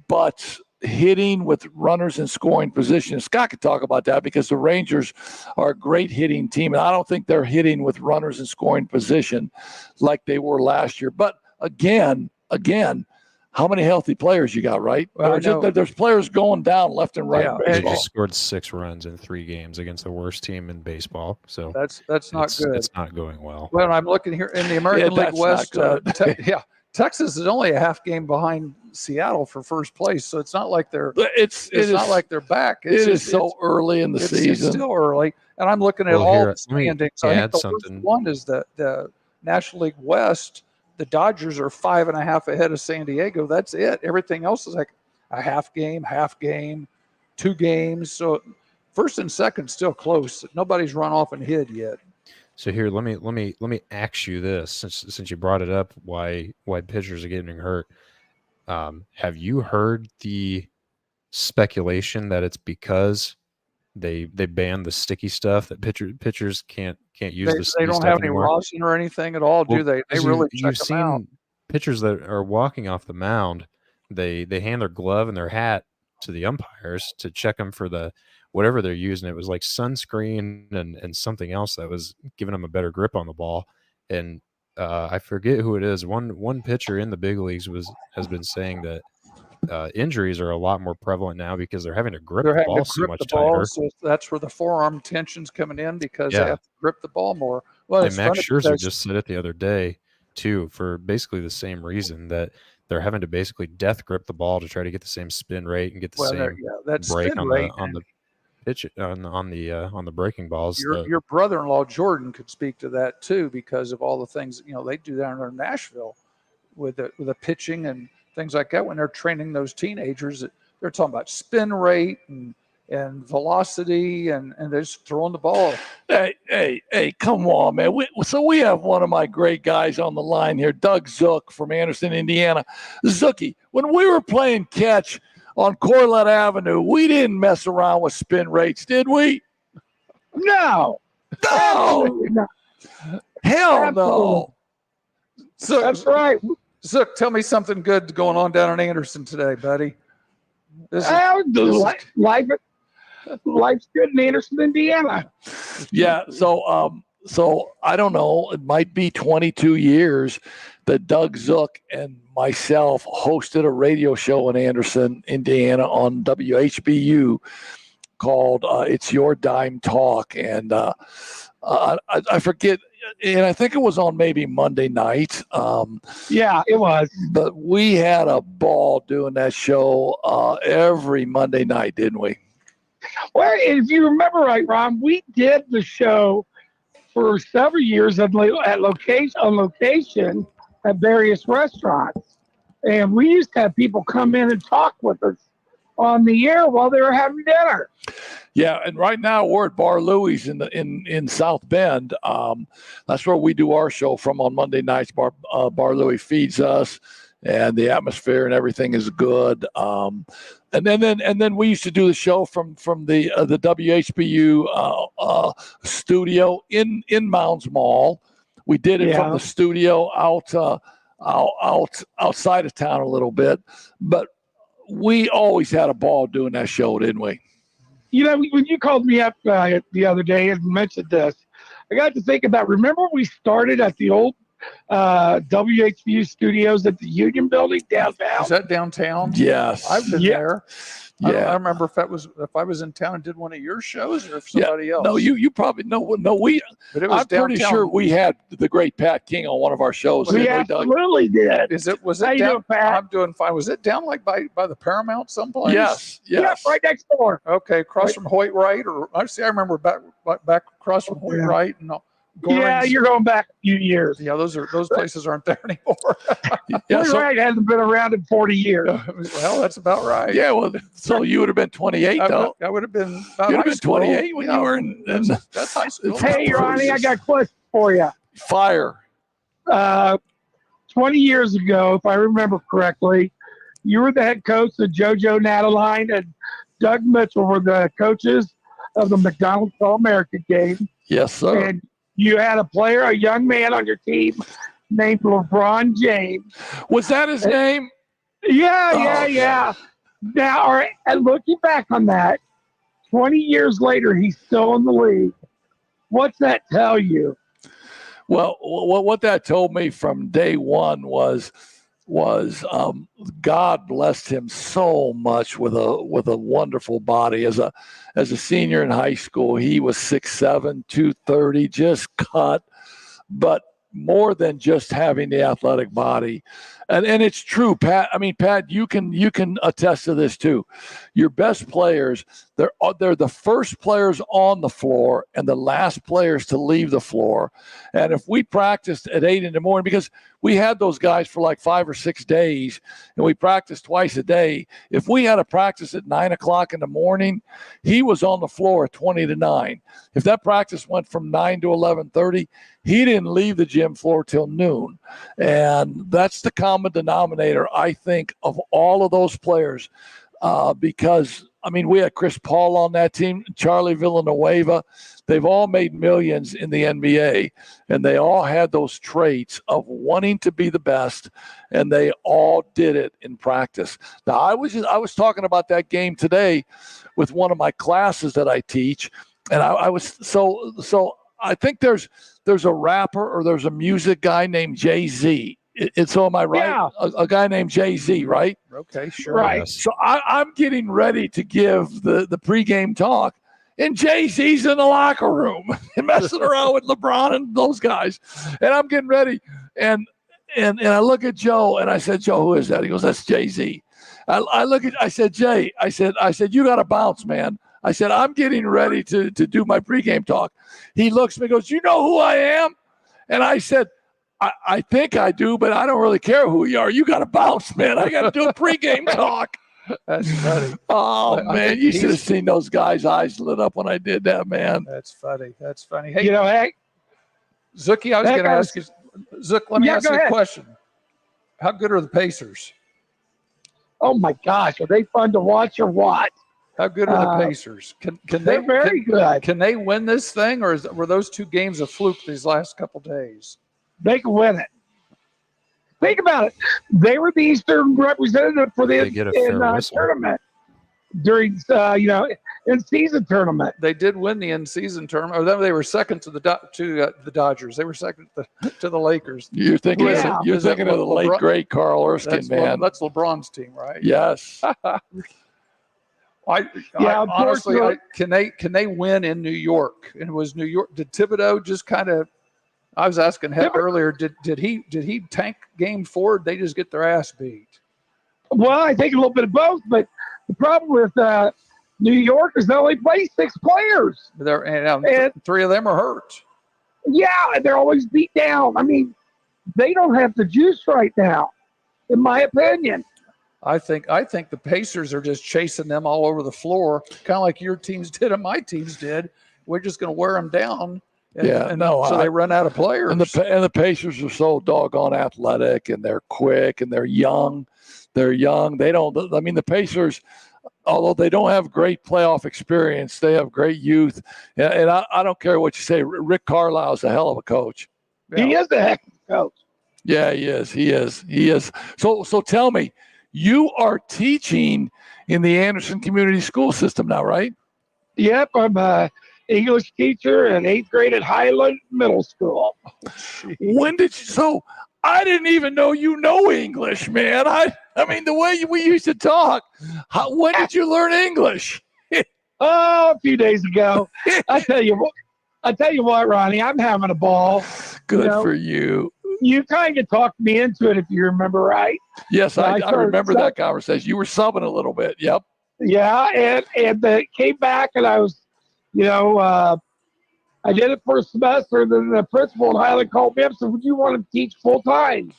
But hitting with runners in scoring position, Scott could talk about that, because the Rangers are a great hitting team, and I don't think they're hitting with runners in scoring position like they were last year. But again, how many healthy players you got, right? Well, there's players going down left and right. Yeah, they just scored 6 runs in 3 games against the worst team in baseball. So that's not good. It's not going well. Well, I'm looking here in the American League West. Texas is only a half game behind Seattle for first place, so it's not like they're not like they're back. It's so early in the season. It's still early, and I'm looking at all the standings. I think the first one is the National League West. The Dodgers are 5.5 ahead of San Diego. That's it. Everything else is like a half game, 2 games. So first and second still close. Nobody's run off and hid yet. So here, let me ask you this, since you brought it up, why pitchers are getting hurt. Have you heard the speculation that it's because they banned the sticky stuff, that pitchers can't use the They sticky don't stuff have any anymore? rosin or anything at all, do they? They 'Cause really you've check them out. seen pitchers that are walking off the mound. They hand their glove and their hat to the umpires to check them for the whatever they're using. It was like sunscreen and something else that was giving them a better grip on the ball. And I forget who it is. One pitcher in the big leagues has been saying that injuries are a lot more prevalent now because they're having to grip They're the having ball to so grip much the ball, tighter. so that's where the forearm tension's coming in because they Yeah. have to grip the ball more. Well, And it's Max funny Scherzer because just said it the other day too, for basically the same reason, that they're having to basically death grip the ball to try to get the same spin rate and get the same that break spin on rate. the pitch on the breaking balls. Your brother-in-law Jordan could speak to that too because of all the things they do down there in Nashville with the pitching and things like that when they're training those teenagers. They're talking about spin rate and velocity and they're just throwing the ball. Hey, come on, man. We have one of my great guys on the line here, Doug Zook from Anderson, Indiana. Zookie, when we were playing catch on Corlett Avenue, we didn't mess around with spin rates, did we? No. No. Absolutely not. Hell no. So That's right. Zook, tell me something good going on down in Anderson today, buddy. Life's good in Anderson, Indiana. Yeah. So I don't know. It might be 22 years that Doug Zook and myself hosted a radio show in Anderson, Indiana on WHBU called It's Your Dime Talk. And I forget, and I think it was on maybe Monday night. Yeah, it was. But we had a ball doing that show every Monday night, didn't we? Well, if you remember right, Ron, we did the show for several years on location at various restaurants. And we used to have people come in and talk with us on the air while they were having dinner. Yeah, and right now we're at Bar Louie's in South Bend. That's where we do our show from on Monday nights. Bar Louie feeds us, and the atmosphere and everything is good. And then we used to do the show from the WHBU studio in Mounds Mall. We did it from the studio outside of town a little bit, but we always had a ball doing that show, didn't we? When you called me up the other day and mentioned this, I got to think about, remember we started at the old WHBU studios at the Union Building downtown? Is that downtown? Yes. I've been there. Yeah. I remember if I was in town and did one of your shows or if somebody else. No, you probably no. But it was I'm pretty downtown. sure we had the great Pat King on one of our shows. We absolutely did. Was How it you down? doing, Pat? I'm doing fine. Was it down like by the Paramount someplace? Yes. Yeah, right next door. Okay, across from Hoyt Wright, or I remember back across from Hoyt Wright and Yeah, you're going back a few years. Yeah, those places aren't there anymore. Hoyt Wright hasn't been around in 40 years. Well, that's about right. Yeah, well, so you would have been 28 though. I would have been. You'd have been 28 when you were in. That's high school. Hey, Ronnie, I got a question for you. Fire. 20 years ago, if I remember correctly, you were the head coach of JoJo Nataline and Doug Mitchell were the coaches of the McDonald's All-American game. Yes, sir. And you had a young man on your team named LeBron James. Was that his name? Yeah. Now, and looking back on that, 20 years later, he's still in the league. What's that tell you? Well, what that told me from day one was God blessed him so much with a wonderful body. As a senior in high school, he was 6'7", 230, just cut, but more than just having the athletic body. And it's true, Pat. I mean, Pat, you can attest to this too. Your best players, they're the first players on the floor and the last players to leave the floor. And if we practiced at 8 a.m, because we had those guys for like 5 or 6 days, and we practiced twice a day. If we had a practice at 9 o'clock in the morning, he was on the floor at 20 to 9. If that practice went from 9 to 11:30, he didn't leave the gym floor till noon. And that's the common denominator, I think, of all of those players, because I mean, we had Chris Paul on that team, Charlie Villanueva. They've all made millions in the NBA, and they all had those traits of wanting to be the best, and they all did it in practice. Now, I was talking about that game today with one of my classes that I teach, and I was so I think there's a rapper or there's a music guy named Jay-Z. So am I right? Yeah. A guy named Jay-Z, right? Okay, sure. Right. Yes. So I'm getting ready to give the pregame talk, and Jay-Z's in the locker room and messing around with LeBron and those guys. And I'm getting ready, and I look at Joe, and I said, Joe, who is that? He goes, that's Jay-Z. I said, Jay, I said, you got to bounce, man. I said, I'm getting ready to do my pregame talk. He looks at me and goes, you know who I am? And I said, I think I do, but I don't really care who you are. You got to bounce, man. I got to do a pregame talk. That's funny. Oh, I man. think You should have he's- seen those guys' eyes lit up when I did that, man. That's funny. That's funny. Hey, You know, heck, Zuki, I was Heck, going to I ask you, Zook, let me Yeah, ask go you a ahead. question. How good are the Pacers? oh my gosh, are they fun to watch or what? How good are the Uh, Pacers? Can they They're very good. can they win this thing, or were those 2 games a fluke these last couple days? They can win it. Think about it. They were the Eastern representative for the They get a fair whistle. tournament during, in season tournament. They did win the in-season tournament. Or then they were second to the Dodgers. They were second to the Lakers. You're thinking, Yeah. you're Is that thinking of the late, LeBron- great Carl Erskine, man. That's LeBron's team, right? Yes. Honestly, unfortunately- can they win in New York? And was New York? Did Thibodeau just kind of? I was asking Heck earlier. Did he tank game 4? They just get their ass beat. Well, I think a little bit of both, but the problem with New York is they only play 6 players. And 3 of them are hurt. Yeah, and they're always beat down. I mean, they don't have the juice right now, in my opinion. I think the Pacers are just chasing them all over the floor, kind of like your teams did and my teams did. We're just going to wear them down. So they run out of players. And the Pacers are so doggone athletic, and they're quick, and they're young. They're young. They don't. I mean, the Pacers, although they don't have great playoff experience, they have great youth. And I don't care what you say. Rick Carlisle's a hell of a coach. He is the heck of a coach. Yeah, he is. He is. So tell me, you are teaching in the Anderson Community School System now, right? Yep, I'm a English teacher in 8th grade at Highland Middle School. When did you? So I didn't even know you know English, man. I mean, the way we used to talk. When did you learn English? Oh, a few days ago. I tell you what, Ronnie, I'm having a ball. Good You know, for you. You kind of talked me into it, if you remember right. Yes, I I started remember sub- that conversation. You were subbing a little bit. Yep. Yeah, and they came back, and I was, I did it for a semester. Then the principal in Highland called me up and said, would you want to teach full time?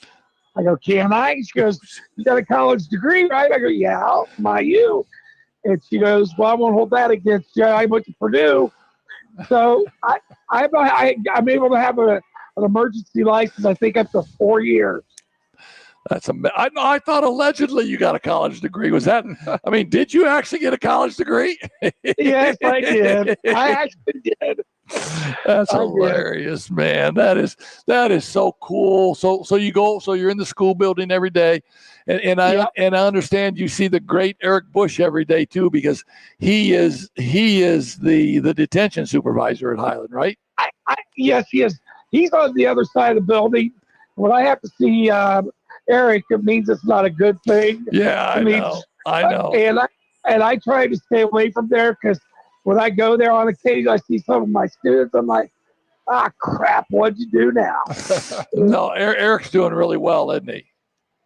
I go, can I? She goes, you got a college degree, right? I go, yeah, my you. And she goes, well, I won't hold that against you. I went to Purdue. So I'm able to have an emergency license, I think, up to 4 years. I thought allegedly you got a college degree. Was that? I mean, did you actually get a college degree? Yes, I did. I actually did. That's I did. hilarious, man. That is so cool. So you're in the school building every day, and I understand you see the great Eric Bush every day too, because he is the detention supervisor at Highland, right? Yes, he is. He's on the other side of the building. When I have to see Eric, it means it's not a good thing. Yeah, I know. And I try to stay away from there because when I go there on occasion, I see some of my students. I'm like, crap, what'd you do now? No, Eric's doing really well, isn't he?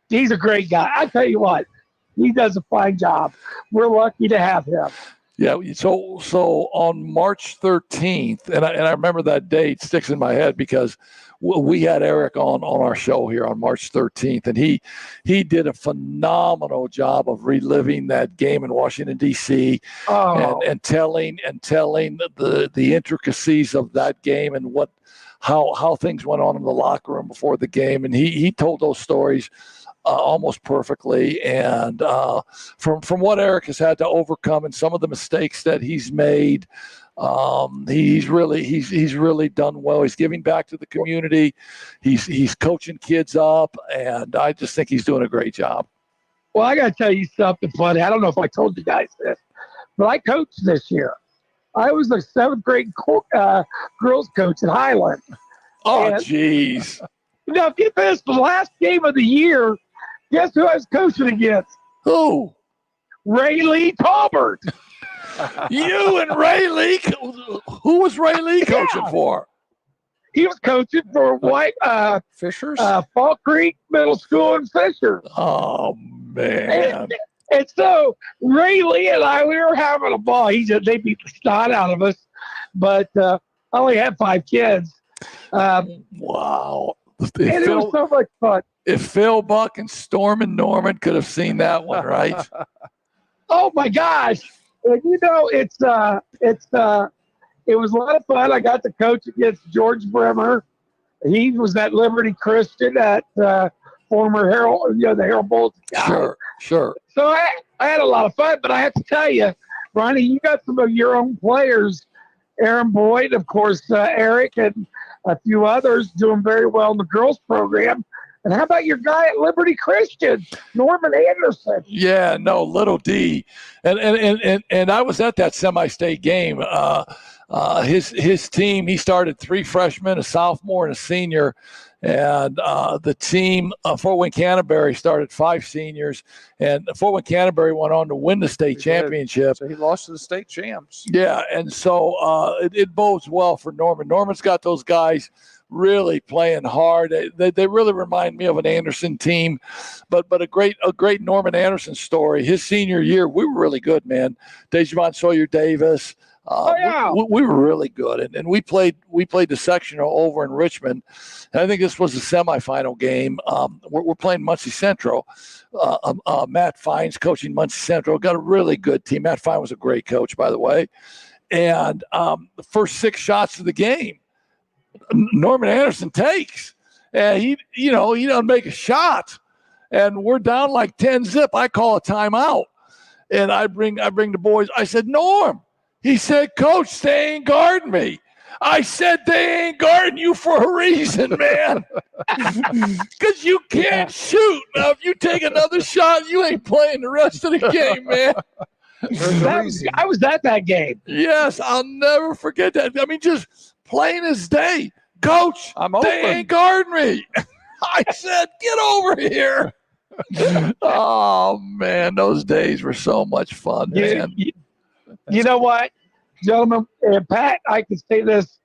He's a great guy. I tell you what, he does a fine job. We're lucky to have him. Yeah. So on March 13th, and I remember that date sticks in my head because we had Eric on our show here on March 13th, and he did a phenomenal job of reliving that game in Washington D.C. and telling the intricacies of that game and how things went on in the locker room before the game, and he told those stories almost perfectly. And from what Eric has had to overcome and some of the mistakes that he's made, he's really done well. He's giving back to the community. He's coaching kids up, and I just think he's doing a great job. Well, I got to tell you something funny. I don't know if I told you guys this, but I coached this year. I was a 7th grade girls coach at Highland. Oh, jeez. Now, get this, the last game of the year, guess who I was coaching against? Who? Ray Lee Talbert. You and Ray Lee? Who was Ray Lee coaching for? He was coaching for Fishers? Fall Creek Middle School in Fishers. Oh, man. And so Ray Lee and I, we were having a ball. They beat the snot out of us, but I only had 5 kids. Wow. It was so much fun. If Phil Buck and Storm and Norman could have seen that one, right? Oh my gosh! And it was a lot of fun. I got to coach against George Bremer. He was at Liberty Christian at former Herald, the Herald Bulls guy. Sure. So I had a lot of fun, but I have to tell you, Ronnie, you got some of your own players. Aaron Boyd, of course, Eric, and a few others doing very well in the girls program. And how about your guy at Liberty Christian, Norman Anderson? Yeah, no, little D, and I was at that semi-state game. His team, he started 3 freshmen, a sophomore, and a senior. And the team, Fort Wayne Canterbury, started 5 seniors, and Fort Wayne Canterbury went on to win the state championship. So he lost to the state champs. Yeah, and so it bodes well for Norman. Norman's got those guys really playing hard. They really remind me of an Anderson team, but a great Norman Anderson story. His senior year, we were really good, man. Dejavon Sawyer Davis. We were really good, and we played the sectional over in Richmond, and I think this was the semifinal game. We're playing Muncie Central. Matt Fine's coaching Muncie Central. Got a really good team. Matt Fine was a great coach, by the way. And the first 6 shots of the game, Norman Anderson takes, and he doesn't make a shot, and we're down like 10-0. I call a timeout, and I bring the boys. I said, Norm. He said, Coach, they ain't guarding me. I said, they ain't guarding you for a reason, man. Because you can't shoot. Now, if you take another shot, you ain't playing the rest of the game, man. I was at that game. Yes, I'll never forget that. I mean, just plain as day. Coach, they ain't guarding me. I said, get over here. Oh, man, those days were so much fun, man. You know what, gentlemen, and Pat, I can say this,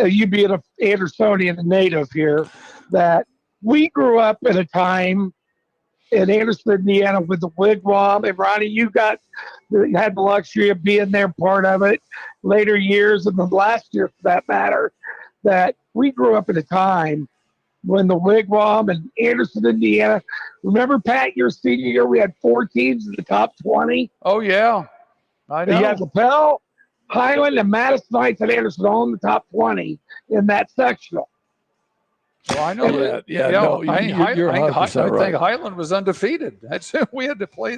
you being an Andersonian native here, that we grew up at a time in Anderson, Indiana with the Wigwam. And Ronnie, you had the luxury of being there, part of it, later years, and the last year for that matter, that we grew up at a time when the Wigwam and Anderson, Indiana. Remember, Pat, your senior year, we had 4 teams in the top 20? Oh, yeah. I know. You had LaPel, Highland, and Madison Heights and Anderson all in the top 20 in that sectional. Well, I know that. Yeah, you're 100% right. I think Highland was undefeated. We had to play.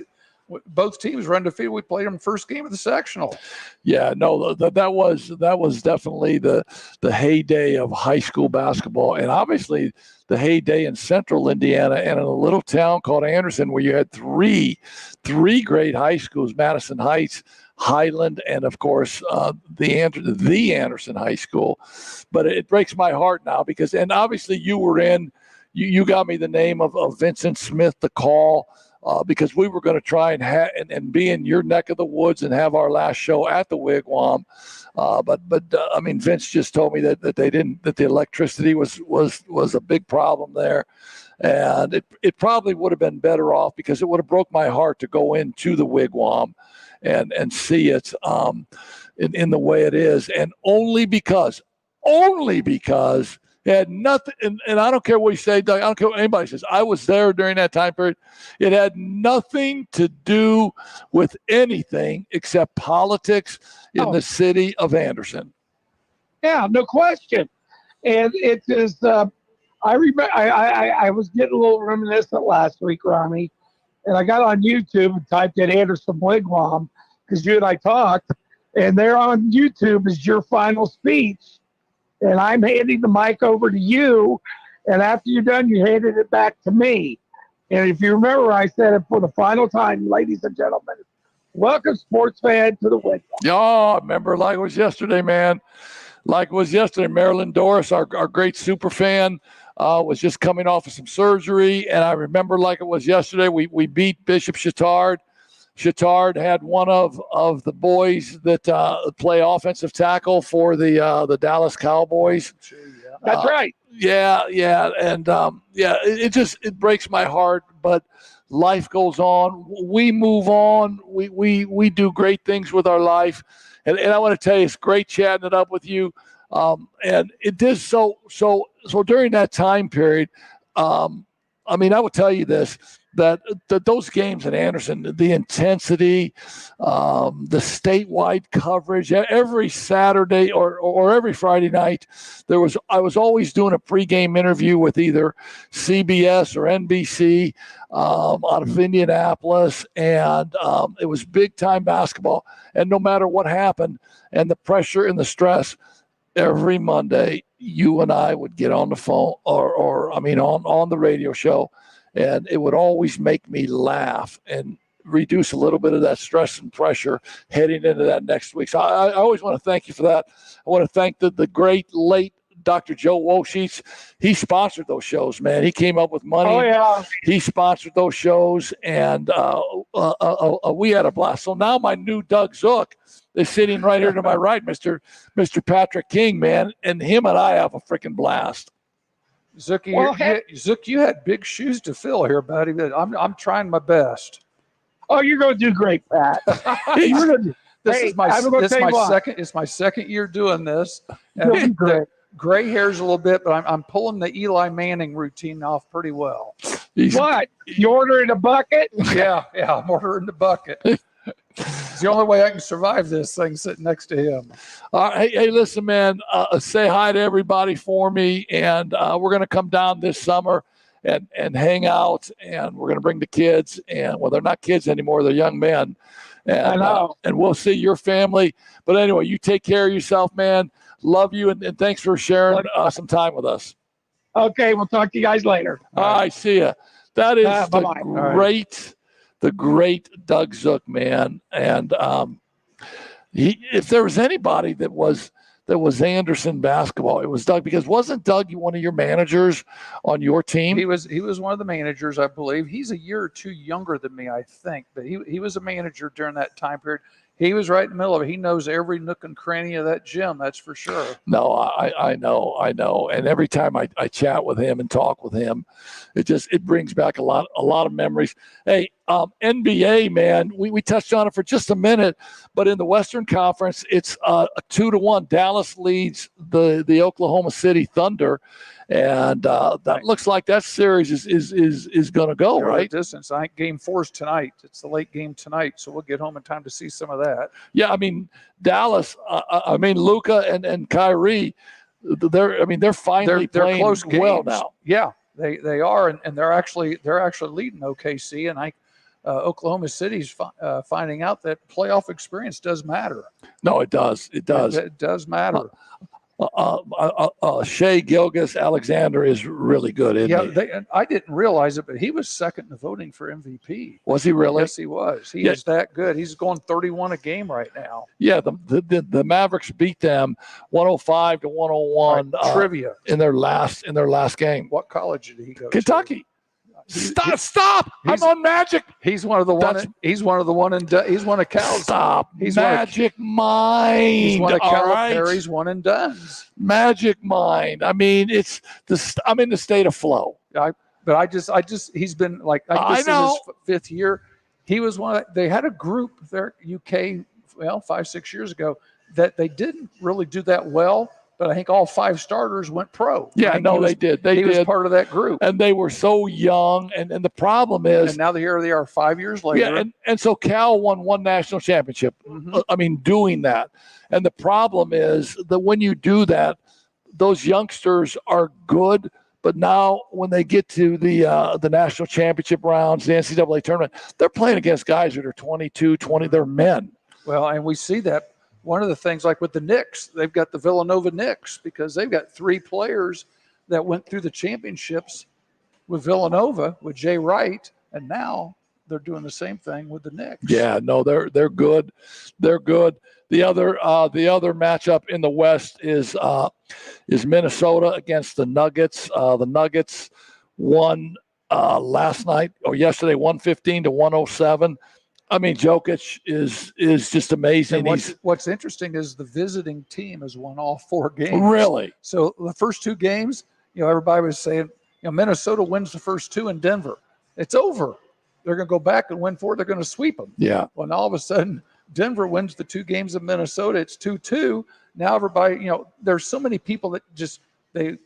Both teams were undefeated. We played them first game of the sectional. Yeah, no, that was definitely the heyday of high school basketball, and obviously the heyday in central Indiana and in a little town called Anderson, where you had three great high schools: Madison Heights, Highland, and of course the Anderson High School. But it breaks my heart now because, and obviously you were in. You got me the name of Vincent Smith, the call. Because we were going to try and be in your neck of the woods and have our last show at the Wigwam, but I mean, Vince just told me that the electricity was a big problem there, and it probably would have been better off because it would have broke my heart to go into the Wigwam and see it in the way it is, and only because it had nothing. And I don't care what you say, Doug. I don't care what anybody says. I was there during that time period. It had nothing to do with anything except politics in the city of Anderson. Yeah, no question. And it is. I remember. I was getting a little reminiscent last week, Ronnie, and I got on YouTube and typed in Anderson Wigwam because you and I talked, and there on YouTube is your final speech, and I'm handing the mic over to you, and after you're done, you handed it back to me. And if you remember, I said it for the final time, ladies and gentlemen. Welcome, sports fan, to the Wigwam. Yeah, I remember like it was yesterday, man. Like it was yesterday. Marilyn Doris, our great super fan, was just coming off of some surgery, and I remember like it was yesterday. We beat Bishop Chittard. Chittard had one of the boys that play offensive tackle for the Dallas Cowboys. That's right. Yeah, and it breaks my heart, but life goes on. We move on. We do great things with our life, and I want to tell you, it's great chatting it up with you. And it did so during that time period. I mean, I would tell you this, that those games in Anderson, the intensity, the statewide coverage, every Saturday or every Friday night, I was always doing a pregame interview with either CBS or NBC out of Indianapolis, and it was big time basketball. And no matter what happened, and the pressure and the stress, every Monday, you and I would get on the phone on the radio show, and it would always make me laugh and reduce a little bit of that stress and pressure heading into that next week. So I always want to thank you for that. I want to thank the great late Dr. Joe Wosheets. He sponsored those shows, man. He came up with money. Oh, yeah. He sponsored those shows, and we had a blast. So now my new Doug Zook is sitting right here to my right, Mr. Patrick King, man, and him and I have a freaking blast. Zook, you had big shoes to fill here, buddy. But I'm trying my best. Oh, you're going to do great, Pat. This is my second year doing this. And the gray hairs a little bit, but I'm pulling the Eli Manning routine off pretty well. What? You ordering a bucket? Yeah, I'm ordering the bucket. It's the only way I can survive this thing sitting next to him. Hey, listen, man, say hi to everybody for me, and we're going to come down this summer and hang out, and we're going to bring the kids, and well, they're not kids anymore, they're young men. And, I know. And we'll see your family. But anyway, you take care of yourself, man. Love you, and thanks for sharing some time with us. Okay, we'll talk to you guys later. All right, see ya. That is the great Doug Zook, man. And if there was anybody that was Anderson basketball, it was Doug, because wasn't Doug one of your managers on your team? He was one of the managers, I believe. He's a year or two younger than me, I think, but he was a manager during that time period. He was right in the middle of it. He knows every nook and cranny of that gym, that's for sure. No, I know. And every time I chat with him and talk with him, it brings back a lot of memories. Hey, NBA, man, we touched on it for just a minute, but in the Western Conference, it's a 2-1. Dallas leads the Oklahoma City Thunder, and that looks like that series is going to go right. Distance. I think Game 4's tonight. It's the late game tonight, so we'll get home in time to see some of that. Yeah, I mean Dallas. Luka and Kyrie. They're finally playing close games. Well now. Yeah, they are, and they're actually leading OKC, and Oklahoma City's finding out that playoff experience does matter. No, it does. It does. It does matter. Shea Gilgeous-Alexander is really good, isn't he? I didn't realize it, but he was second in voting for MVP. Was he really? Yes, he was. He is that good. He's going 31 a game right now. Yeah, the Mavericks beat them 105-101 trivia in their last game. What college did he go to? Kentucky. Stop! I'm on Magic. He's one of Cal's. Stop. Magic Mind. He's one of Calipari's one and dones. Magic Mind. I mean, I'm in the state of flow. But he's been like, this is his fifth year. He was they had a group there, UK, 5-6 years ago, that they didn't really do that well, but I think all 5 starters went pro. Yeah, no, they did. He was part of that group. And they were so young. And the problem is. And now here they are 5 years later. Yeah, and so Cal won 1 national championship. Doing that. And the problem is that when you do that, those youngsters are good. But now when they get to the national championship rounds, the NCAA tournament, they're playing against guys that are 22, 20. They're men. Well, and we see that. One of the things, like with the Knicks, they've got the Villanova Knicks because they've got 3 players that went through the championships with Villanova, with Jay Wright, and now they're doing the same thing with the Knicks. Yeah, no, they're good. They're good. The other matchup in the West is Minnesota against the Nuggets. The Nuggets won yesterday, 115 to 107. I mean, Jokic is just amazing. What's interesting is the visiting team has won all 4 games. Really? So the first 2 games, everybody was saying, Minnesota wins the first 2 in Denver. It's over. They're going to go back and win 4. They're going to sweep them. Yeah. Well, all of a sudden, Denver wins the 2 games of Minnesota. It's 2-2. Now everybody, there's so many people that they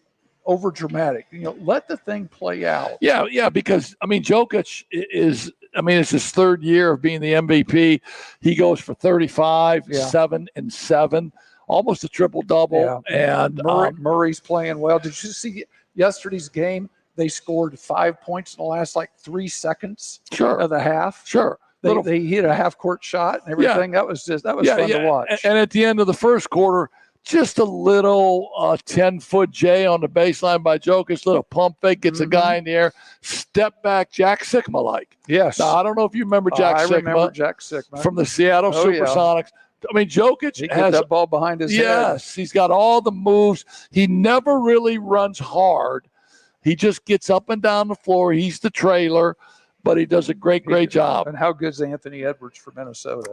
over dramatic. Let the thing play out. Yeah, because Jokic is. It's his 3rd year of being the MVP. He goes for 35, 7 and 7, almost a triple double. Yeah. And Murray's playing well. Did you see yesterday's game? They scored 5 points in the last 3 seconds of the half. Sure. They hit a half-court shot and everything. That was fun to watch. And at the end of the first quarter, just a little 10-foot J on the baseline by Jokic, little pump fake, gets a guy in the air, step back, Jack Sikma-like. Yes. Now, I don't know if you remember Jack Sikma. I remember Jack Sikma. From the Seattle Supersonics. Yeah. Jokic has that ball behind his head. Yes, he's got all the moves. He never really runs hard. He just gets up and down the floor. He's the trailer. But he does a great job. And how good's Anthony Edwards for Minnesota?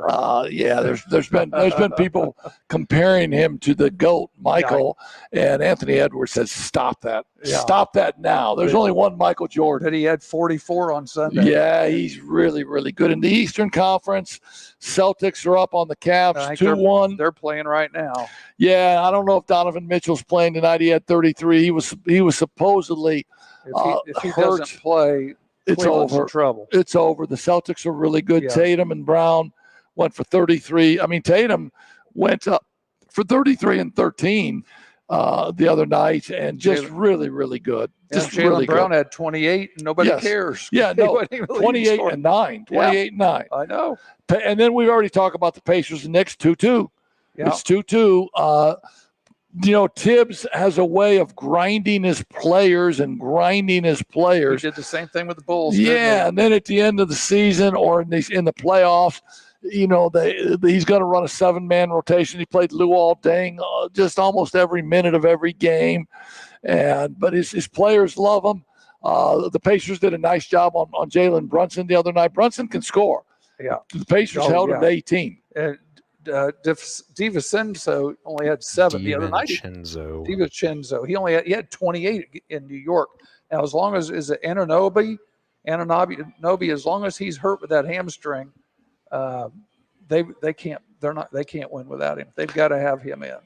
There's been people comparing him to the GOAT, Michael, and Anthony Edwards says, stop that. Yeah. Stop that now. There's only one Michael Jordan. But he had 44 on Sunday. Yeah, he's really, really good. In the Eastern Conference, Celtics are up on the Cavs 2-1. They're playing right now. Yeah, I don't know if Donovan Mitchell's playing tonight. He had 33. He was supposedly if he doesn't play, it's over. Trouble. It's over. The Celtics are really good. Yeah. Tatum and Brown went for 33. Tatum went up for 33 and 13 the other night, and just really, really good. Just really good. Brown had 28, and nobody cares. Yeah, no, 28 and 9. 28 and 9. I know. And then we already talked about the Pacers and Knicks 2-2. Yeah. It's 2-2. Tibbs has a way of grinding his players. He did the same thing with the Bulls. Yeah, and then at the end of the season or in the playoffs, he's going to run a 7-man rotation. He played Luol Deng just almost every minute of every game, but his players love him. The Pacers did a nice job on Jalen Brunson the other night. Brunson can score. Yeah, the Pacers held him to 18. DiVincenzo only had 7 the other night. DiVincenzo. He had 28 in New York. Now, as long as is it Anunoby, as long as he's hurt with that hamstring, they can't win without him. They've got to have him in.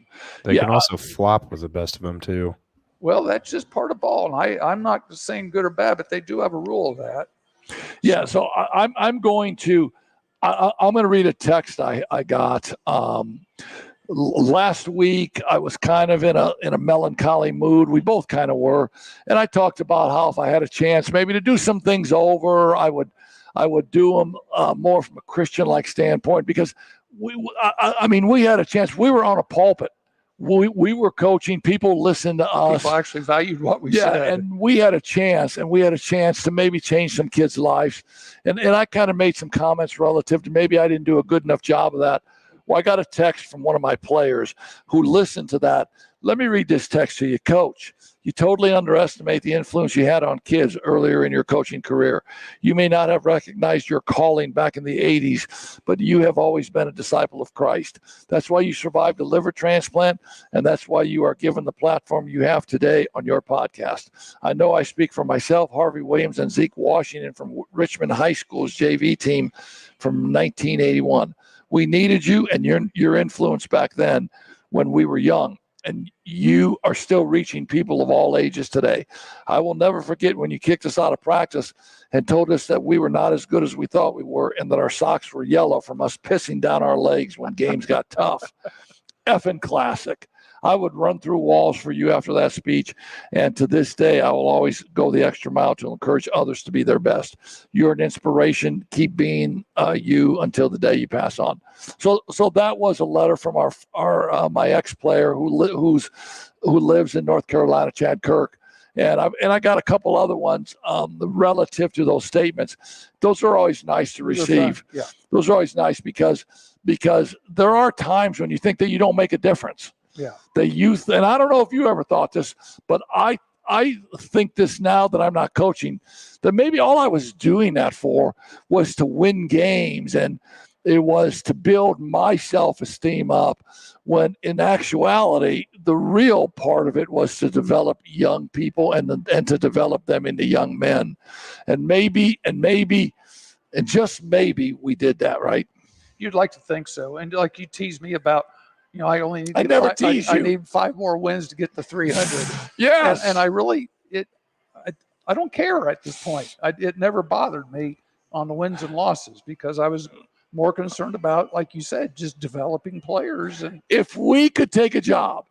They can also flop with the best of them too. Well, that's just part of ball, and I'm not saying good or bad, but they do have a rule of that. Yeah, so I'm going to. I'm going to read a text I got last week. I was kind of in a melancholy mood. We both kind of were, and I talked about how if I had a chance maybe to do some things over, I would do them more from a Christian-like standpoint because we had a chance. We were on a pulpit. We were coaching. People listened to us. People actually valued what we said. Yeah, and we had a chance, to maybe change some kids' lives. And I kind of made some comments relative to maybe I didn't do a good enough job of that. Well, I got a text from one of my players who listened to that Let me read this text to you. Coach, you totally underestimate the influence you had on kids earlier in your coaching career. You may not have recognized your calling back in the 80s, but you have always been a disciple of Christ. That's why you survived a liver transplant, and that's why you are given the platform you have today on your podcast. I know I speak for myself, Harvey Williams, and Zeke Washington from Richmond High School's JV team from 1981. We needed you and your influence back then when we were young. And you are still reaching people of all ages today. I will never forget when you kicked us out of practice and told us that we were not as good as we thought we were and that our socks were yellow from us pissing down our legs when games got tough. Effing classic. I would run through walls for you after that speech. And to this day, I will always go the extra mile to encourage others to be their best. You're an inspiration. Keep being you until the day you pass on. So that was a letter from my ex-player who lives in North Carolina, Chad Kirk. And I got a couple other ones relative to those statements. Those are always nice to receive. Yeah. Those are always nice because there are times when you think that you don't make a difference. Yeah. The youth, and I don't know if you ever thought this, but I think this now that I'm not coaching, that maybe all I was doing that for was to win games and it was to build my self-esteem up, when in actuality, the real part of it was to develop young people and to develop them into young men. And just maybe we did that, right? You'd like to think so. And like you teased me about, I only need. I never tease you. I need 5 more wins to get to 300. Yes. And I really, I don't care at this point. It never bothered me on the wins and losses because I was more concerned about, like you said, just developing players. And if we could take a job,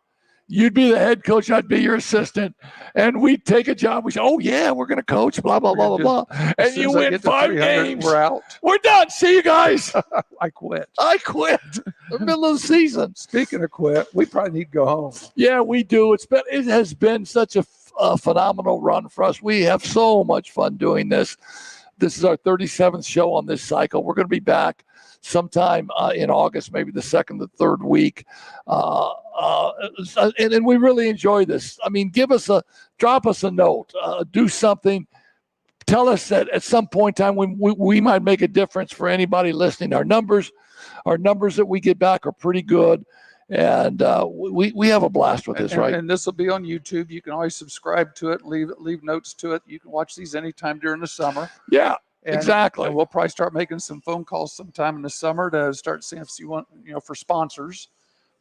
you'd be the head coach, I'd be your assistant, and we'd take a job. We say, oh, yeah, we're going to coach, blah, blah, blah, blah, blah. And you win 5 games. We're out. We're done. See you guys. I quit. In the middle of the season. Speaking of quit, we probably need to go home. Yeah, we do. It has been such a phenomenal run for us. We have so much fun doing this. This is our 37th show on this cycle. We're going to be back sometime in August, maybe the second or third week. And we really enjoy this. I mean, drop us a note, do something. Tell us that at some point in time we might make a difference for anybody listening. Our numbers that we get back are pretty good. And we have a blast with this, right? And this will be on YouTube. You can always subscribe to it, leave notes to it. You can watch these anytime during the summer. Yeah. Exactly. And we'll probably start making some phone calls sometime in the summer to start seeing if you want, for sponsors.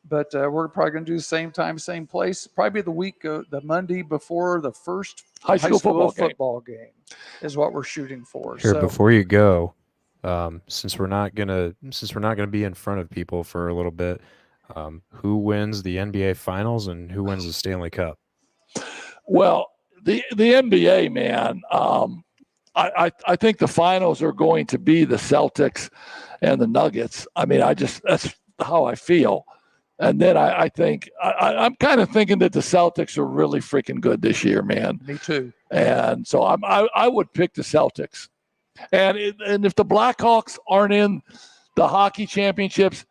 But we're probably going to do the same time, same place. Probably the week, the Monday before the first high school football game is what we're shooting for. Here, before you go, since we're not gonna be in front of people for a little bit, who wins the NBA Finals and who wins the Stanley Cup? Well, the NBA, man. I think the finals are going to be the Celtics and the Nuggets. I mean, that's how I feel. And then I think I'm kind of thinking that the Celtics are really freaking good this year, man. Me too. And so I would pick the Celtics. And if the Blackhawks aren't in the hockey championships,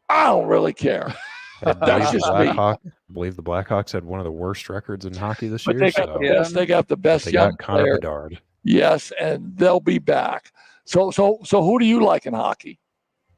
I don't really care. That's just me. I believe the Blackhawks had one of the worst records in hockey this year. They got the best young player. Bedard. Yes, and they'll be back. So who do you like in hockey?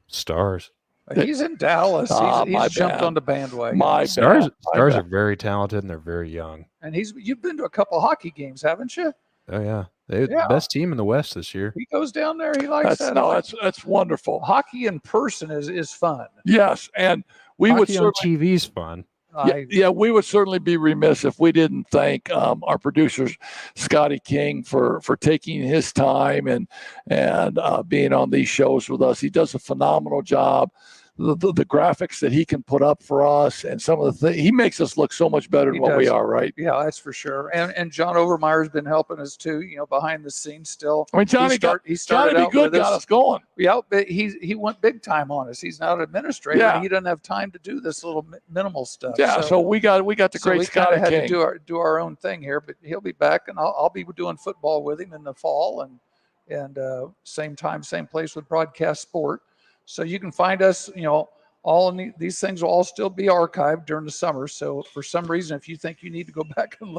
Stars. He's in Dallas. He's jumped on the bandwagon. Stars are very talented and they're very young. And you've been to a couple hockey games, haven't you? Oh yeah, they're the best team in the West this year. He goes down there. He likes that. No, that's wonderful. Hockey in person is fun. Yes, and hockey on TV is fun. We would certainly be remiss if we didn't thank our producers, Scotty King, for taking his time and being on these shows with us. He does a phenomenal job. The graphics that he can put up for us and some of the things, he makes us look so much better than what we are, right? Yeah, that's for sure. And John Overmeyer's been helping us too, behind the scenes still. I mean, Johnny got us going. Yeah, but he went big time on us. He's now an administrator. Yeah. And he doesn't have time to do this little minimal stuff. Yeah, so we got the great Scotty King. We had to do our own thing here, but he'll be back, and I'll be doing football with him in the fall, and same time, same place with Broadcast Sport. So you can find us, these things will all still be archived during the summer. So for some reason, if you think you need to go back and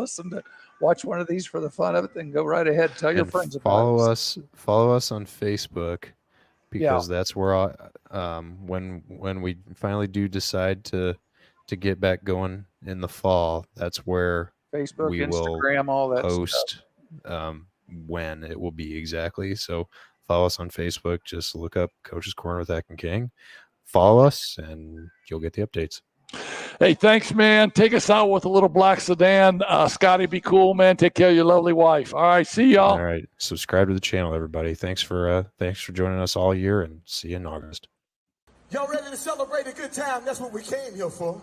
watch one of these for the fun of it, then go right ahead. Tell your And friends follow about it. us. Follow us on Facebook, because that's where when we finally do decide to get back going in the fall, that's where Facebook, we will Instagram, all that post stuff. when it will be exactly. So follow us on Facebook. Just look up Coach's Corner with Eck and King. Follow us, and you'll get the updates. Hey, thanks, man. Take us out with a little black sedan. Scotty, be cool, man. Take care of your lovely wife. All right, see y'all. All right, subscribe to the channel, everybody. Thanks for joining us all year, and see you in August. Y'all ready to celebrate a good time? That's what we came here for.